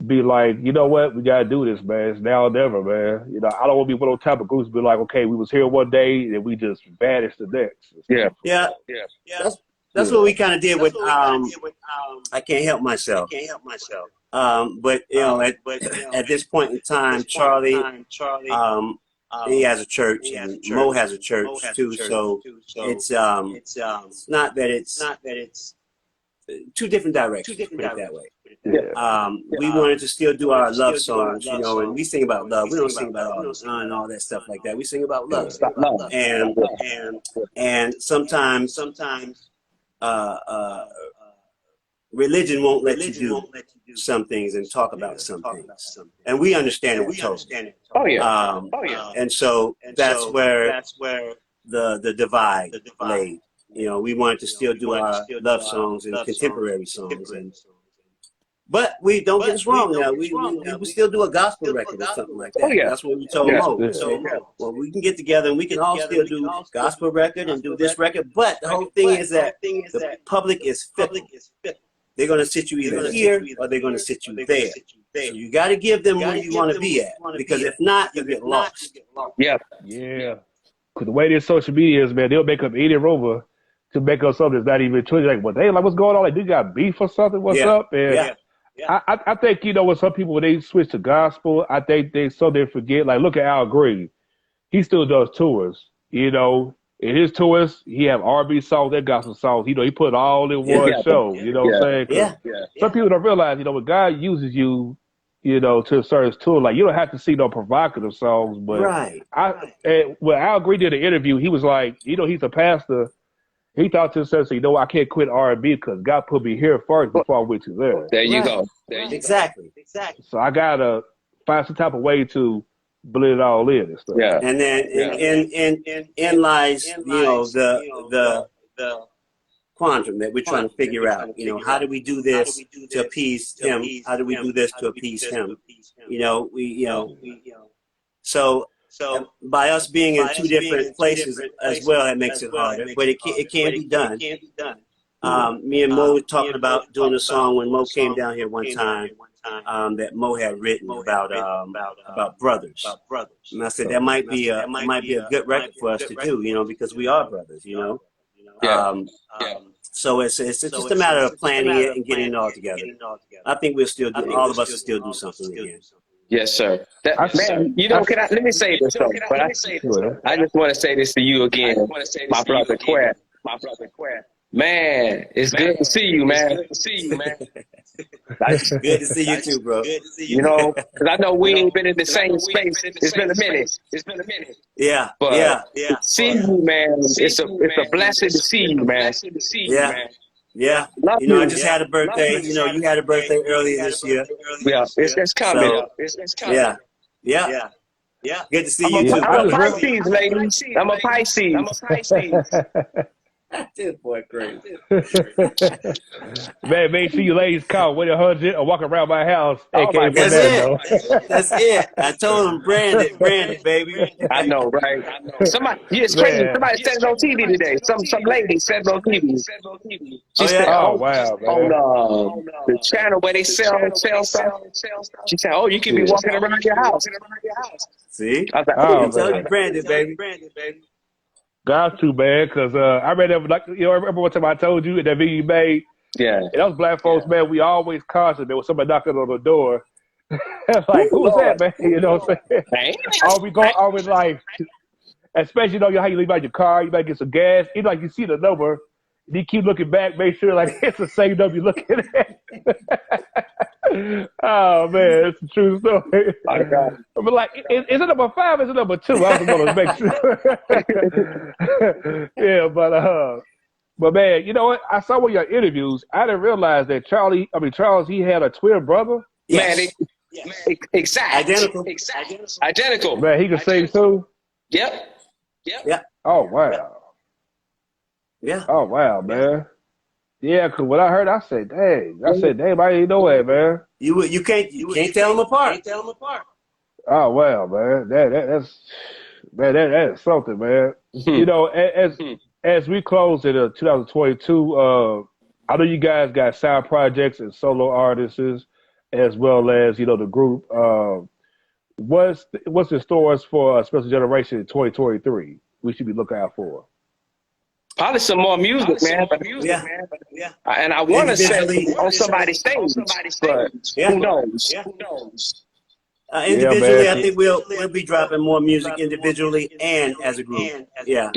be like, you know what, we gotta do this, man. It's now or never, man. You know, I don't want to be one of those type of groups be like, okay, we was here one day and we just vanished the next. That's what we kind of did with I Can't Help Myself. But you know, at this point in time, Charlie, he has a church, and Mo has a church too. So it's not that it's two different directions. Put it that way. We wanted to still do our love songs, you know, and we sing about love. We don't sing about all that stuff like that. We sing about love, and sometimes religion won't let you do some things and talk about some things, and we understand it totally. And so that's where the divide lay. You know, we wanted to still do our love songs and contemporary songs, but we don't get us wrong now. We still do a gospel record or something like that. That's what we told Mo. So, well, we can get together and we can all still do gospel record and do this record. But the whole thing is that the public is fickle. They're going to sit you either here or they're going to sit you there. So you got to give them where you want to be at, because if not, you get lost. Yeah. Because the way this social media is, man, they'll make up any rumor to make up something that's not even true. Like, well, they like, what's going on? Like, they got beef or something? What's up? And I think, you know, with some people, when they switch to gospel, I think they forget. Like, look at Al Green. He still does tours, you know. In his tours, he have R&B songs and gospel songs. You know, he put it all in one show. You know what I'm saying? Some people don't realize, you know, when God uses you, you know, to a certain tour, like, you don't have to see no provocative songs. But when Al Green did an interview, he was like, you know, he's a pastor. He thought to himself, you know, I can't quit R&B because God put me here first before I went to there. There you go. Exactly. So I gotta find some type of way to blend it all in and stuff. And then in lies, you know, the quantum that we're trying to figure out. You know, how do we do this to appease him? How do we do this to appease him? You know, so by us being in two different places as well, that makes it harder. But it can be done. Me and Mo were talking about doing a song when Mo came down here one time. That Mo had written about brothers, and I said that might be a good record for us to do, you know, because we are brothers, you know. So it's just a matter of planning it and getting it all together. I think we'll still do. All of us will still do something again. Yes, sir. Man, you know, let me say this though. But I just want to say this to you again, my brother Quet. Man, it's good to see you, man. Good to see you too, bro. You know, because I know we ain't been in the same space. It's been a minute. Yeah. But to see you, man, it's a blessing to see you, man. Yeah. You know, I just had a birthday. You know, you had a birthday earlier this year. Yeah, it's coming. So, it's coming. Yeah. Good to see you too. I'm a Pisces, ladies. I'm a Pisces. This boy crazy. Man, make sure you ladies call 1-800 or walk around my house. That's it. I told him branded, baby. I know, right? Somebody, it's crazy. Somebody said it on TV today. Some lady said it on TV. She said, wow, man. On the channel where they sell stuff. She said, oh, you can be walking around your house. See? I was like, I told you branded, baby. Got to, man, because I read that, like, you know, I remember one time I told you that video you made. Yeah. And those black folks, man, we always conscious there was somebody knocking on the door. Like, who was that, man? You know what I'm saying? Always like, especially, you know, how you leave out your car, you might get some gas. You know, like, you see the number, and you keep looking back, make sure, like, it's the same number you're looking at. Oh, man, it's a true story. But, like, is it number 5 or is it number 2? I just want to make sure. Yeah, but, man, you know what? I saw one of your interviews. I didn't realize that Charles, he had a twin brother. Yes. Man, Identical. Man, he could sing too? Yep. Oh, wow. Yeah. Oh, wow, man. Yeah, because when I heard, I said, dang, I didn't know that, man. You can't tell them apart. Oh, wow, man. That's something, man. You know, as we close in 2022, I know you guys got side projects and solo artists, as well as, you know, the group. What's in stores for Special Generation in 2023? We should be looking out for. Probably some more music, man. Yeah. And I want to say on somebody's stage, but who knows? Individually, I think we'll be dropping more music individually and as a group. Yeah.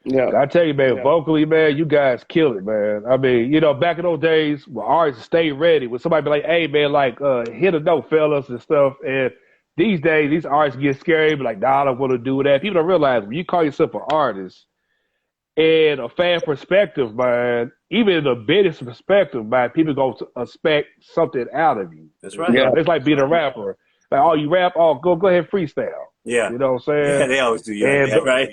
Yeah. I tell you, man, vocally, man, you guys kill it, man. I mean, you know, back in those days, when artists stay ready, when somebody be like, "Hey, man, like, hit a note, fellas," and stuff, and these days, these artists get scary, be like, "Nah, I don't want to do that." People don't realize when you call yourself an artist and a fan perspective, man, even in the business perspective, man, people going to expect something out of you. That's right. You know, it's like being a rapper. Like, oh, you rap? Oh, go ahead, freestyle. Yeah. You know what I'm saying? Yeah, they always do you like And that, right?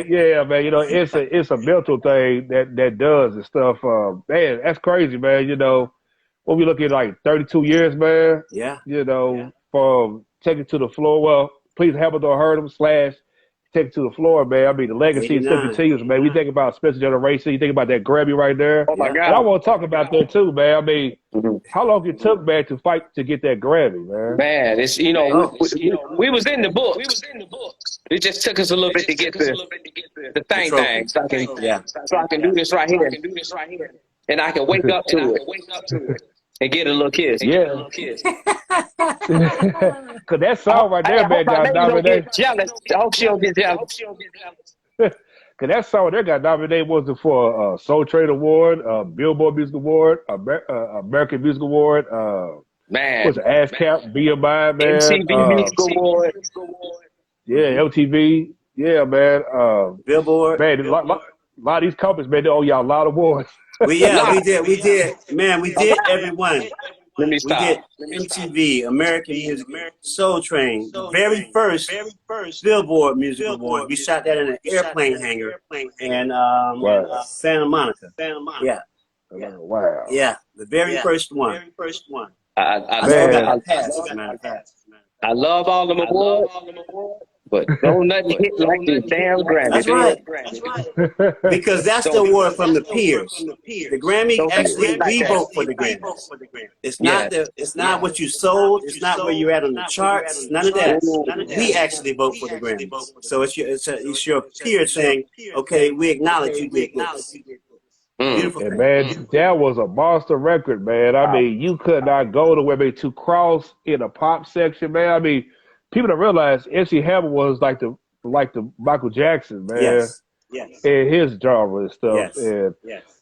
yeah, man. You know, it's a mental thing that does and stuff. Man, that's crazy, man. You know, when we look at like 32 years, man. Yeah. You know, from Take It to the Floor. Well, please have it or hurt them / Take It to the Floor, man. I mean, the legacy still continues, man. We think about Special Generation. You think about that Grammy right there. Oh my God! And I want to talk about that too, man. I mean, how long it took, man, to fight to get that Grammy, man? Man, it's we was in the book. It just took us a little bit to get the thing, so I can do this right here, and I can wake up to it and get a little kiss. Yeah. Cause that song right there, man, got nominated. Jealous. I hope she don't get jealous. Cause that song there got nominated was it for Soul Trade Award, Billboard Music Award, American Music Award, man, was it ASCAP, BMI, man, MTV Music Award. Yeah, MTV, yeah, man, Billboard, man, a lot of these companies, man, they owe y'all a lot of awards. we did, man, we did every one. Let me stop. We did MTV, American Music, Soul Train, the very first Billboard Music Award. We shot that in an airplane hangar in Santa Monica. Yeah. Wow. Yeah, the very first one. I love all them awards, but don't nothing hit like the damn Grammy. That's right. Because that's the award from the peers. The Grammy actually we vote for the Grammy. It's not what you sold. It's not where you're at on the charts. None of that. We actually vote for the Grammy. So it's your peer saying, okay, we acknowledge you did this. Beautiful. And man, that was a monster record, man. I mean, you could not go to where they to cross in a pop section, man. I mean, people don't realize MC Hammer was like the Michael Jackson, man. Yes. And his genre and stuff. And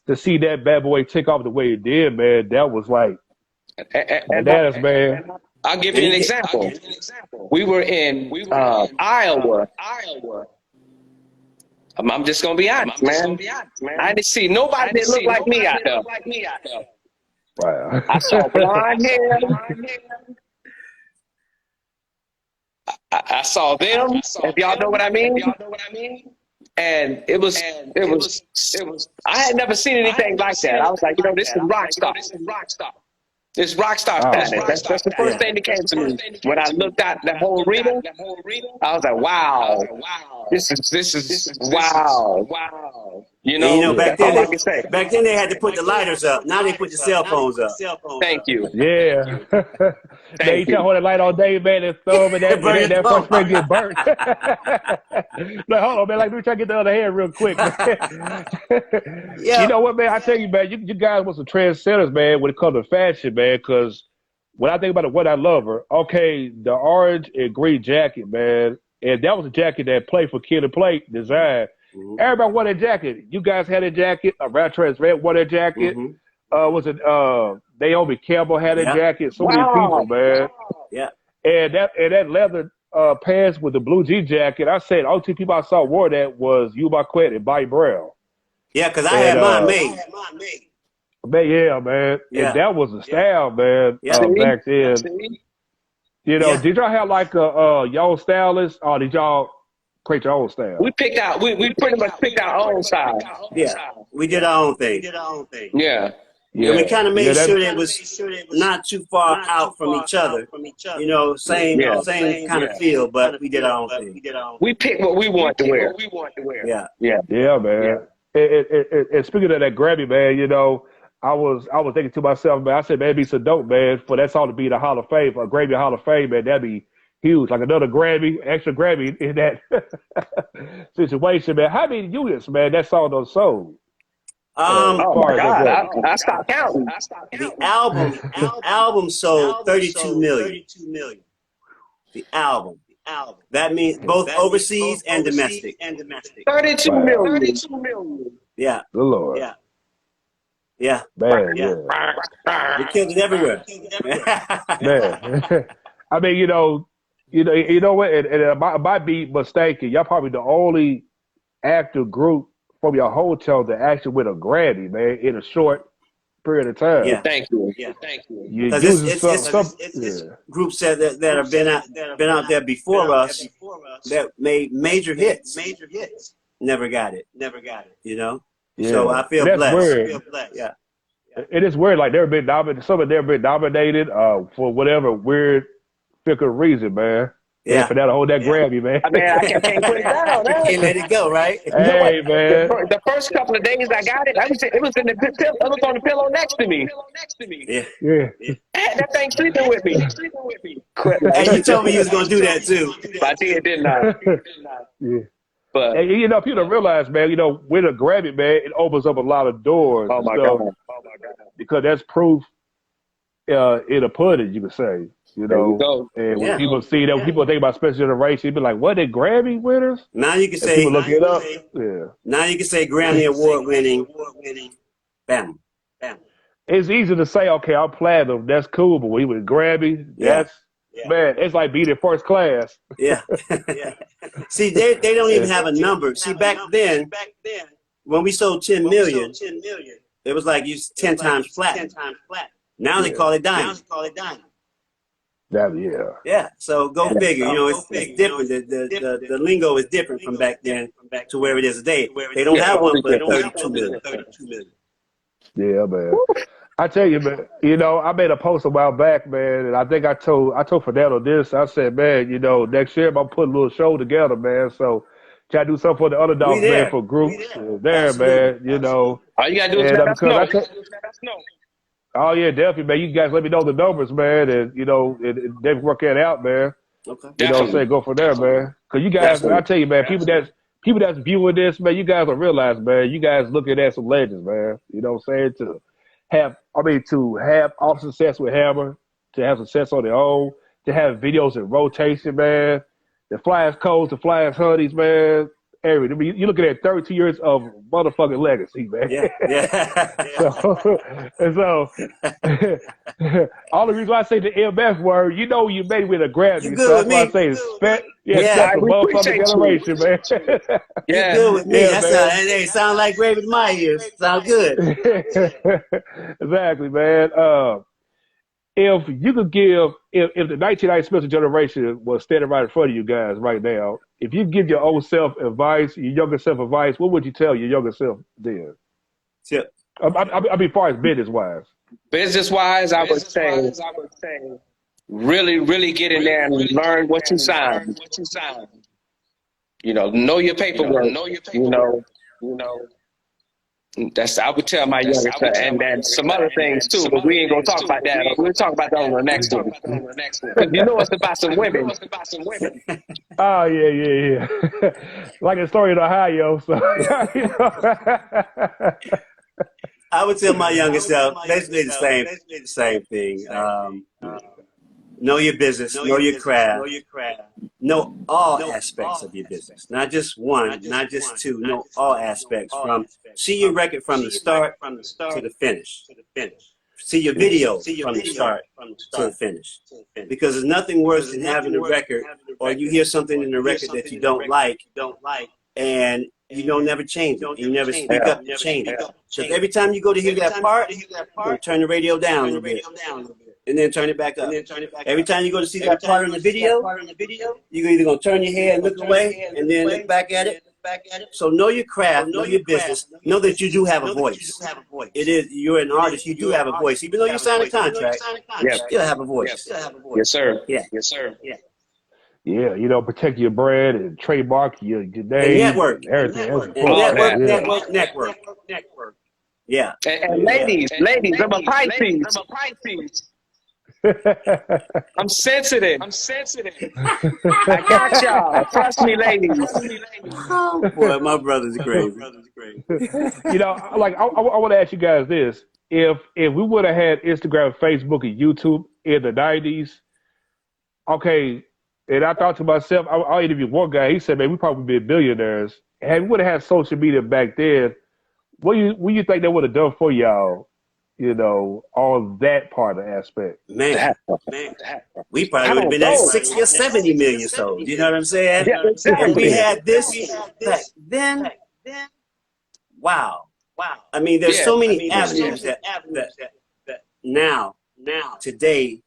to see that bad boy take off the way it did, man, that was like bananas, man. I'll give you an example. We were in Iowa. I'm just gonna be honest, man. I didn't see nobody that looked like me out there. Wow. I saw blonde hair. I saw them. If y'all know what I mean. And it was. I had never seen anything like that. I was like, this is rock star. It's rock star status. That's the first thing that came to me when I looked at the whole arena. I was like, wow, this is wow. You know, back then they had to put the lighters up. Now they put the cell phones up. Thank you. Yeah. They can't hold that light all day, man, and thumb and that first spray get burnt. Like, hold on, man. Like, let me try to get the other hand real quick. You know what, man? I tell you, man, you guys was some trendsetters, man, when it comes to fashion, man, because when I think about it, What I Love Her, okay, the orange and green jacket, man, and that was a jacket that played for Kid and Plate design. Everybody wore that jacket. You guys had a jacket. Rap Trans Red wore that jacket. Was it Naomi Campbell had a jacket? So many people, man. Yeah. And that leather pants with the blue jean jacket. I said all two people I saw wore that was you, Maquet, and Bobby Brown. Yeah, because I had mine made. Man. Yeah. And that was the style, man. Back then. You know, did y'all have like y'all stylist, or did y'all create your own style? We picked out. We pretty much picked our own style. Yeah, we did our own thing. Yeah. And we kind of made sure that it was not too far out from each other. You know, same kind of feel, but we did our own thing. We picked what we want to wear. Yeah, man. And speaking of that Grammy, man, you know, I was thinking to myself, man, I said, man, it'd be so dope, man, for that song to be the Hall of Fame, a Grammy Hall of Fame, man, that'd be huge. Like another Grammy, extra Grammy in that situation, man. How many units, man, that song done sold? Oh my God, I stopped counting. The album sold 32 million. The album. That means both overseas and domestic. 32 Wow. million. Yeah. Good Lord. Yeah. Man, Yeah. They killed it everywhere. Man. I mean, you know what? And I might be mistaken. Y'all probably the only actor group from your hotel that actually win a Grammy, man, in a short period of time. Yeah. Thank you. You Because using it's groups that have been out there before us that made major hits. Never got it. You know. Yeah. So I feel That's blessed. weird. Yeah. It is weird. Like they've been nominated. Some of them have been nominated for whatever weird, fickle reason, man. Yeah. For that to hold that Grammy, man. I mean, I can't put it down. Can't let it go, right? You know what? Hey, man. The first couple of days I got it, it was in the pillow. It was on the pillow next to me. Yeah. I had that thing sleeping with me. And you told me you was gonna do that too. I did, didn't I? Yeah. But And you know, people don't realize, man, you know, with a Grammy, man, it opens up a lot of doors. oh my and stuff, god, because that's proof in a pudding, you could say. You there you know, go. and when Yeah. people see that, when people think about Special Generation, they be like, "What, they Grammy winners?" Now you can And say. people look it up. Yeah, Now you can say Grammy award winning. Bam. it's easy to say, "Okay, I'm platinum. That's cool," but when you with Grammy, that's man, it's like being in first class. Yeah. See, they don't even have a number. See, back then, when we sold 10 million, it was like you 10 times flat. Now they call it diamond. Yeah. So go figure. You know, it's different. The lingo is different from back then to where it is today. They don't have one for 32 million. Yeah, man. I tell you, man. You know, I made a post a while back, man, and I think I told Fernando this. I said, man, you know, next year I'm gonna put a little show together, man. So try to do something for the underdogs, man, for groups. There, man. You know. All you gotta do is And, let us know. Oh yeah, definitely, man. You guys let me know the numbers, man, and you know, they work that out, man. Okay. You know what I'm saying? Go from there, man. Because you guys, I tell you, man, people that's viewing this, man, you guys don't realize, man, you guys looking at some legends, man. You know what I'm saying? To have all the success with Hammer, to have success on their own, to have videos in rotation, man. The Flyers Codes, the Flyers Honeys, man. Everything. You're looking at 32 years of motherfucking legacy, man. Yeah. So all the reason why I say the MF word, you know, you made with a Grammy. You So good that's with why I me? say we motherfucking appreciate generation, man. Yeah. You good with me? Yeah, That's man. how they sound like gravy to my ears. Sound good. Exactly, man. If you could give, if the 1990 Special Generation was standing right in front of you guys right now, if you give your old self advice, your younger self advice, what would you tell your younger self then? Tip. I mean, as far as business wise. Business wise, I would say really get in there and learn what you sign. You know your paperwork. You know. I would tell my younger son, and then some other things too, but we ain't gonna talk about that. We'll talk about that on the next one. Because you know it's about some women. Oh yeah. Like a story in Ohio. So I would tell my younger self basically the same thing. Know your business, know your craft, know all aspects of your business, not just one, not just two, know all aspects. From see your record from the start to the finish. See your video from the start to the finish. Because there's nothing worse than having a record or you hear something in the record that you don't like, and you don't never change it. You never speak up to change it. Because every time you go to hear that part, you turn the radio down a little bit. And then turn it back up. Every time you go to see that part in the video, you're either going to turn your head and look away and then look back at it. So know your craft, know your business, know that you do have a voice. It is, you're an artist, you do have a voice. Even though you sign a contract, you still have a voice. Yes, sir. Yeah. yeah, you know, protect your brand and trademark your name. And network. And everything. Network. Yeah. And ladies, I'm a Pisces. I'm sensitive. I got y'all. Trust me, ladies. Boy, my brother's crazy. You know, like I want to ask you guys this: if we would have had Instagram, Facebook, and YouTube in the '90s, okay, And I thought to myself, I interviewed one guy. He said, "Man, we probably be billionaires. And we would have had social media back then. What do you think they would have done for y'all? You know, on that part of the aspect." Man, we probably would have been at 60 or 70 million sold. You know what I'm saying? Yeah, exactly. And we had this back then. Wow. I mean, there's so many avenues that now today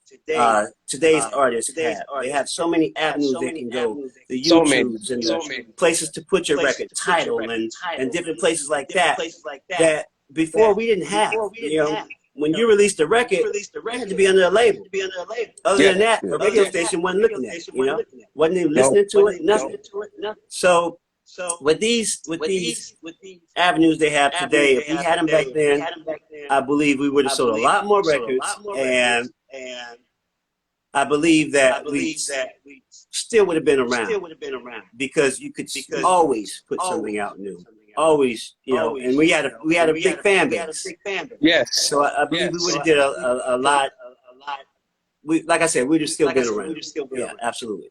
today's artists have. They have so many avenues they can go. The YouTubes and the places to put your record, title and different places like that. That before we didn't have. You know, when you released a record, you had to be under a label. Other than that, a radio station wasn't looking at it, you know, wasn't even listening to it, nothing. So with these avenues they have today, if we had them back then, I believe we would have sold a lot more records, and I believe that we still would have been around because you could always put something out new. Always, you know, and we had a big fan base. Yes. So I believe we would have did a lot. Like I said, we'd have still been around. Yeah, absolutely.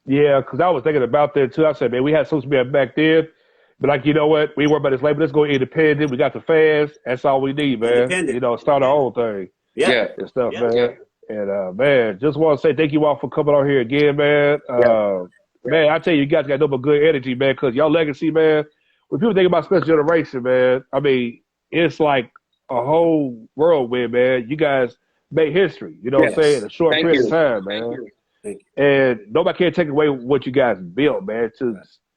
Yeah, because I was thinking about that too. I said, man, we had social media back then, but like, you know what? We ain't worried about this label. Let's go independent. We got the fans. That's all we need, man. You know, start our own thing. Yeah. And stuff, man. And man, just want to say thank you all for coming on here again, man. Man, I tell you, you guys got no but good energy, man, because y'all legacy, man. When people think about Special Generation, man, I mean, it's like a whole whirlwind, man. You guys made history, you know what I'm saying, in a short period of time, man. And nobody can take away what you guys built, man.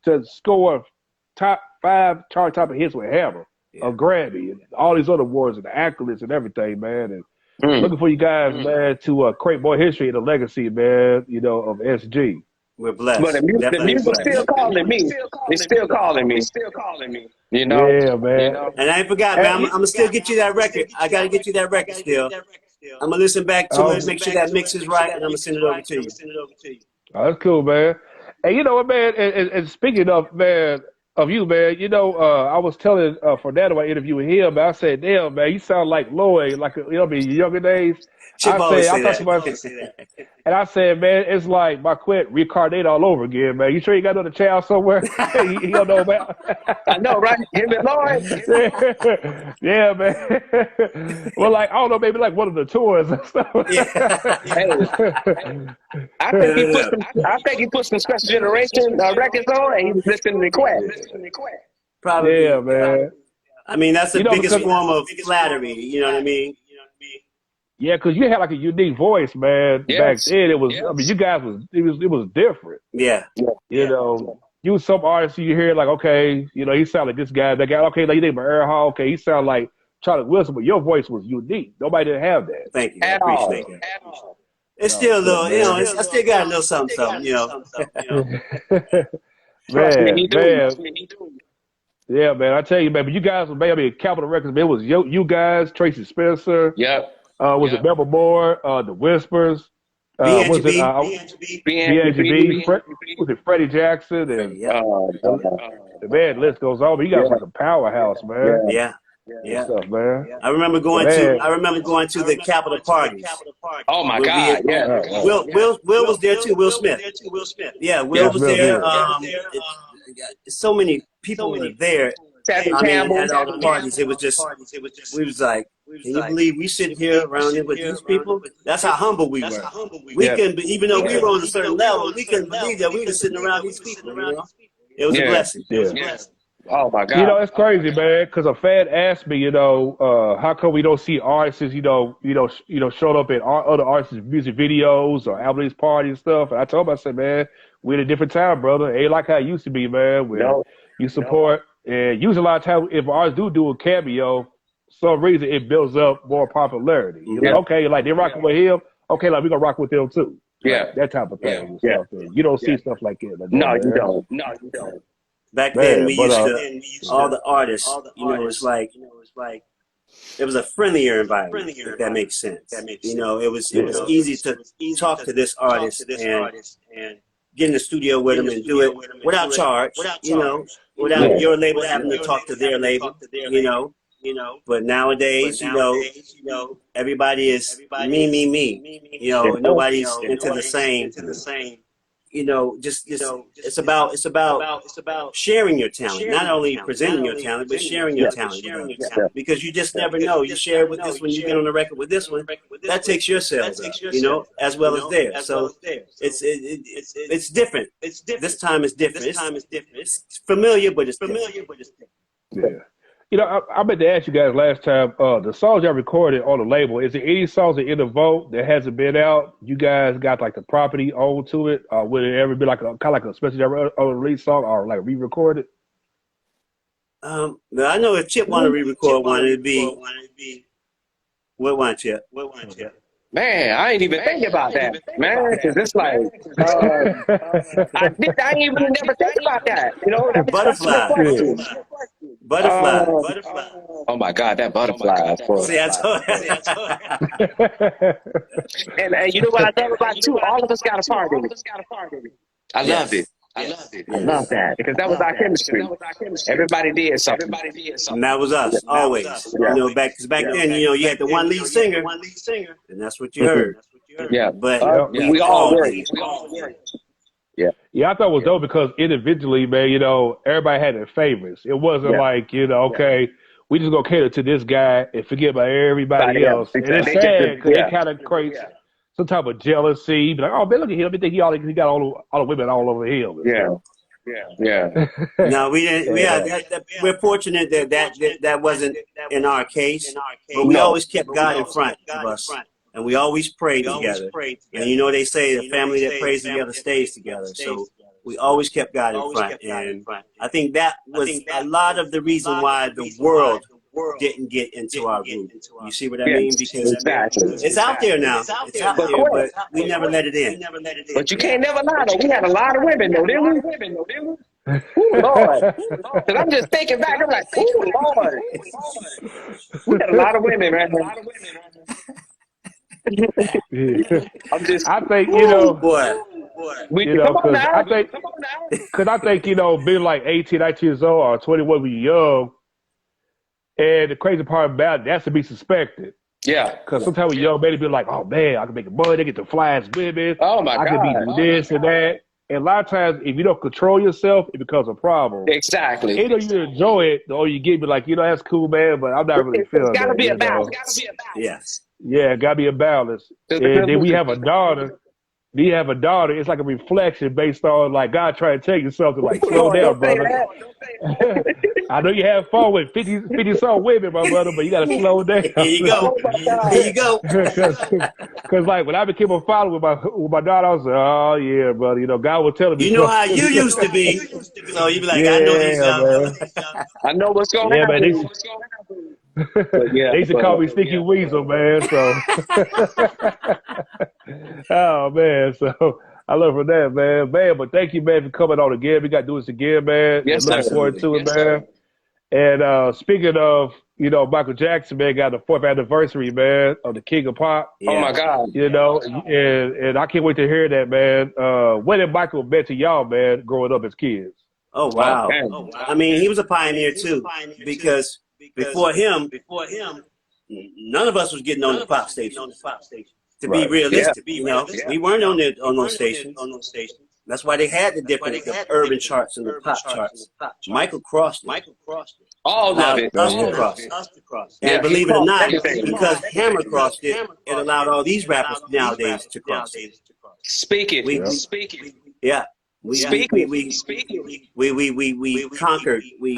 To score top 5 chart top of hits with Hammer, a Grammy, and all these other awards and the accolades and everything, man. And looking for you guys, man, to create more history and a legacy, man, you know, of SG. We're blessed. But the music's still calling me. It's still calling me. You know? Yeah, man. You know? And I ain't forgot, man. I'm going to still get you that record. I got to get you that record still. I'm going to listen back to it, make sure that mix is right, and I'm going to send it over to you. Oh, that's cool, man. And you know what, man, and speaking of, man, of you, man, you know, I was telling Fernando I interviewed him, man, I said, damn, man, you sound like Lloyd, like, you know, in your younger days. Chip always say that. And I said, man, it's like Maquet reincarnated all over again, man. You sure you got another child somewhere? you don't know about. I know, right? Him and Lloyd. Yeah, man. Well, like, I don't know, maybe like one of the tours and stuff. I think he put some Special Generation records on, and he was listening to Quet. Probably. Yeah, man. I mean, that's the biggest form of flattery. You know what I mean? Yeah, because you had like a unique voice, man. Back then, it was. I mean, you guys it was different. Yeah. You know, you some artists you hear like, okay, you know, he sound like this guy. That guy, okay, like you name Air Hall. Okay, he sound like Charlie Wilson, but your voice was unique. Nobody didn't have that. Thank you. I appreciate it. It's still a little, you know, I still got a little something, you know. man. Yeah, man. I tell you, man. But you guys, man, I mean, Capitol Records, man. It was you guys, Tracy Spencer. Yep. Was it Melvin Moore, The Whispers? Was it BNGB? Was it Freddie Jackson? And the man list goes on. But you guys like a powerhouse, man. Yeah. Stuff, man. I remember going to the Capitol parties. Oh my God! Will was there too. Will Smith. Yeah, Will was there. So many people were there. At all the parties, it was just, we was like, can you believe we sitting here around here with these people? That's how humble we were. We couldn't, even though we were on a certain level, we couldn't believe that we were sitting around these people. You know? It was a blessing. It was a blessing. Oh my God! You know, it's crazy, man. Because a fan asked me, you know, how come we don't see artists, showed up in other artists' music videos or album release parties and stuff? And I told him, I said, man, we're in a different time, brother. It ain't like how it used to be, man. Where you support. And usually a lot of times, if artists do a cameo, some reason it builds up more popularity. You're like, okay, like they're rocking with him. Okay, like we're going to rock with them too. Yeah. That type of thing. You don't see stuff like that. No, you don't. Back then, we used to, all the artists, you know, it's like, it was a friendlier environment, if that makes sense. You know, it was easy to talk to this artist and get in the studio with them and do it without charge, you know, without your label having to talk to their label, you know. But nowadays, you know, everybody is me. You know, nobody's into the same you know, just it's about sharing your talent, not only presenting your talent, but sharing your talent with others. Because you just never know. You share with this one, you get on the record with this one, that takes your sales up, you know, as well as theirs. So it's different. This time is different. It's familiar, but it's different. Yeah. You know, I meant to ask you guys last time, the songs y'all recorded on the label, is there any songs in the vault that hasn't been out? You guys got like the property owned to it? Would it ever be like a kind of like a special release song or like re-recorded? I know if Chip want to re-record one, it'd be what one, Chip? Man, I ain't even thinking about that, man, because it's like, I ain't even never think about that, you know? Butterfly. Oh my God, that butterfly. See, I told And you know what I love about it too? All of us got a part in it. I loved it. I love that because that was our chemistry. Everybody did something. And that was us, always. You know, because back then, you know, you had the one lead singer, and that's what you heard. Yeah, but we all worked. Yeah, I thought it was dope because individually, man, you know, everybody had their favorites. It wasn't like, you know, okay, we just gonna cater to this guy and forget about everybody else. And it's sad because it kind of creates some type of jealousy. Be like, oh man, look at him. I think he got all the women all over him. Yeah. No, we didn't. We're fortunate that wasn't in our case, but we always kept God in front of us. And we always prayed together. And you know, they say the family that prays together stays together. So we always kept God in front. And I think that was a lot of the reason why the world didn't get into our group. You see what I mean? Because it's out there now. It's out there, but we never let it in. But you can't never lie, though. We had a lot of women, though, didn't we? Ooh, Lord. Because I'm just thinking back, I'm like, ooh, Lord. We had a lot of women, man. I think, you know, you know, because I think, you know, being like 18, 19 years old or 21 when you're young, and the crazy part about it, that's to be suspected. Yeah. Because sometimes when young men be like, oh man, I can make money, get the flies women. Oh my God. I can be this and that. And a lot of times, if you don't control yourself, it becomes a problem. Exactly. Either you enjoy it, or you get me like, you know, that's cool, man, but I'm not really feeling it. It's gotta be a balance. Yes. Yeah, gotta be a balance. And then we have a daughter. It's like a reflection based on like God trying to tell you something like slow down, brother. I know you have fun with 50 some women, my brother, but you gotta slow down. Here you go. Here you go. Because like when I became a follower with my daughter, I was like, oh yeah, brother. You know, God was telling me. You know how you used to be. So you be like, I know these I know what's going on. Man, they used to call me Sneaky Weasel, man. So, oh man, so I love for that, man. But thank you, man, for coming on again. We got to do this again, man. Yes, looking forward to it, man. And speaking of, you know, Michael Jackson, man, got the 4th anniversary, man, of the King of Pop. Oh my God, you know, and I can't wait to hear that, man. When did Michael meant to y'all, man, growing up as kids? Oh wow. I mean, he was a pioneer too, because before him, none of us was getting on the pop station. To be realistic, you know, we weren't on those stations. That's why they had the different urban charts and the pop charts. Michael crossed it. All of it. Us to cross. And believe it or not, because Hammer crossed it, it allowed all these rappers nowadays to cross it. Speak it. Yeah. We conquered. We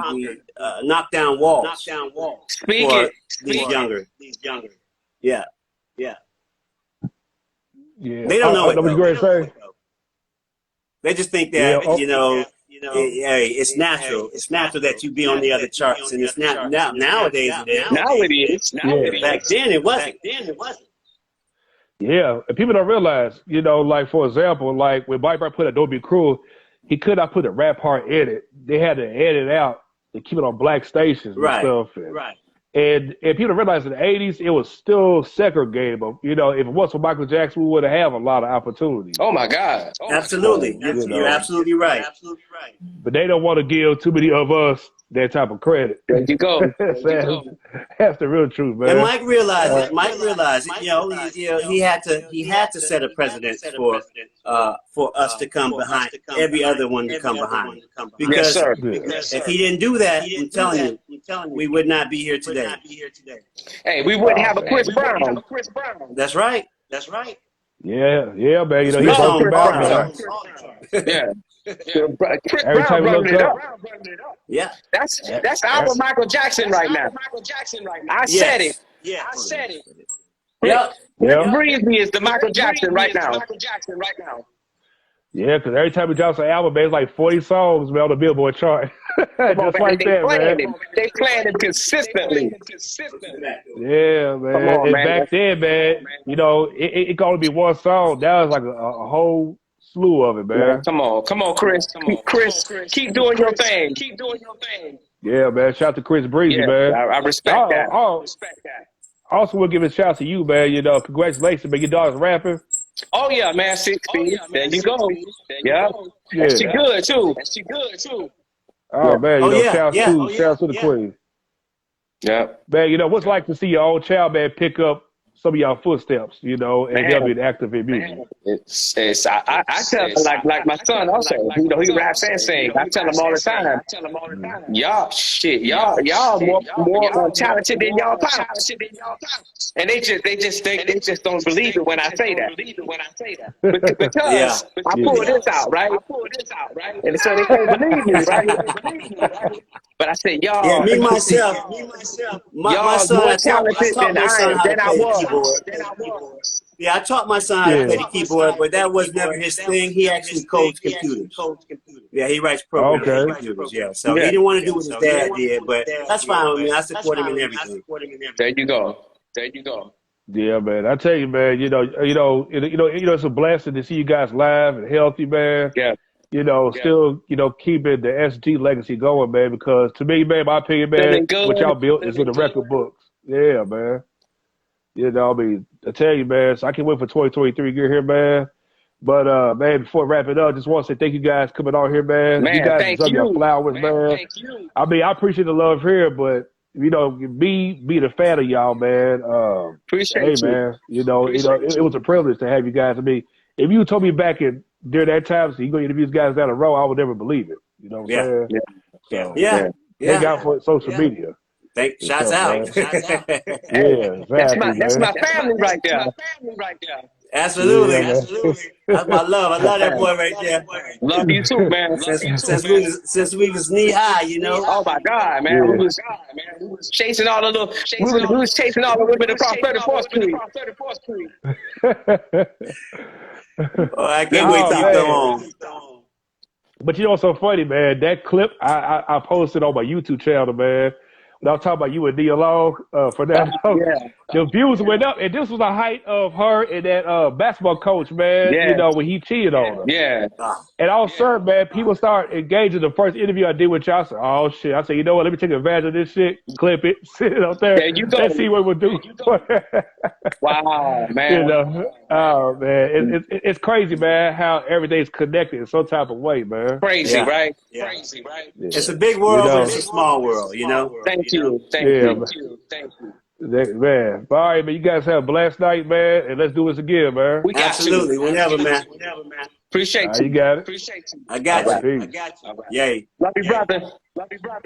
knocked down walls. Speak it. These younger. Yeah. They don't know what you're going to say. They just think that you know, it's natural. It's natural that you be on the other charts, and it's not nowadays. Now it is. Back then it wasn't. Yeah, and people don't realize, you know, like for example, like when Mike put Adobe Crew, he could not put a rap part in it. They had to edit out to keep it on black stations and stuff. And people don't realize in the 80s, it was still segregated. But, you know, if it wasn't for Michael Jackson, we would have a lot of opportunities. Oh, my God. Absolutely. You're absolutely right. But they don't want to give too many of us that type of credit. There you go. There you go. That's the real truth, man. And Mike realized it. Mike realized it. He had to set a precedent for us to come behind every other one to come behind. Because if he didn't do that, I'm telling you, we would not be here today. Hey, we wouldn't have a Chris Brown. That's right. That's right. Yeah, man. He's Love talking Chris about Brown. man. Yeah. Chris Every Brown time we running look it up, up. Yeah. That's our Michael Jackson right now. I said it. Yeah. I said it. Yeah. Breezy is the Michael Jackson right now. Yeah, because every time we drop an album, man, it's like 40 songs man, on the Billboard chart. Just like that, man. They playing it consistently. Yeah, man. Come on, and man. back then, man, it could only be one song. That was like a whole slew of it, man. Yeah, come on, Chris. Chris, keep doing your thing. Yeah, man. Shout out to Chris Breezy, man. I respect that. Also, we'll give a shout out to you, man. Congratulations, man. Your daughter's rapping. Oh yeah, man. 16. There you go. Yeah. She good too. Oh man, shout out to the queen. Yeah. Man, what's it like to see your own child, man, pick up some of y'all footsteps, and help you active in music. I tell him like my son also, he raps and sings. I tell him all the time. Y'all more talented than y'all pops. And they just don't believe it when I say that. Because I pull this out, right? And so they can't believe me, right? But I said, y'all. Yeah, me myself. My son, more talented than I was. Yeah, I taught my son how to play the keyboard, but that was never his thing. He actually codes computers. Yeah, he writes programs for computers. Yeah, so he didn't want to do what his dad did, but that's fine with me. I support him in everything. There you go. Yeah, man. I tell you, man. It's a blessing to see you guys live and healthy, man. Yeah. Still, keeping the SG legacy going, man. Because to me, man, my opinion, man, what y'all built is in the record books. Yeah, man. I tell you, man. So I can't wait for 2023 to get here, man. But man, before I wrap it up, just want to say thank you guys coming on here, man. Man, you guys thank deserve your flowers, man. Thank you. I mean, I appreciate the love here, but me being a fan of y'all, man. Appreciate you, man. It was a privilege to have you guys. I mean, if you told me back during that time, so you're going to interview these guys down the road, I would never believe it. You know what I'm saying? Yeah. Thank God for social media. Shouts out. Yeah, exactly, that's my family right there. Absolutely. That's my love. I love that boy right there. Love you too, man. Since we was knee high, Oh my God, man. We was chasing all the we was chasing all the women across 34th Street. Oh, I can't wait till you come on. But what's so funny, man? That clip I posted on my YouTube channel, man. When I was talking about you and Nia Long, Fernando, the views went up, and this was the height of her and that basketball coach, man. When he cheated on her. Yeah. And all of a sudden, man, people start engaging. The first interview I did with y'all, I said, "Oh shit!" I said, "You know what? Let me take advantage of this shit, clip it, sit it up there, let's see what we'll do." Wow, man. Oh man, it's crazy, man, how everything's connected in some type of way, man. Crazy, right? Yeah. It's a big world, but it's a small world, Thank you. Thank you. Man, all right, man. You guys have a blessed night, man, and let's do this again, man. We got Absolutely, whenever, man. Appreciate you. You got it. I got you. Peace. Yay. Love you, brother.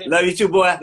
Love you too, boy.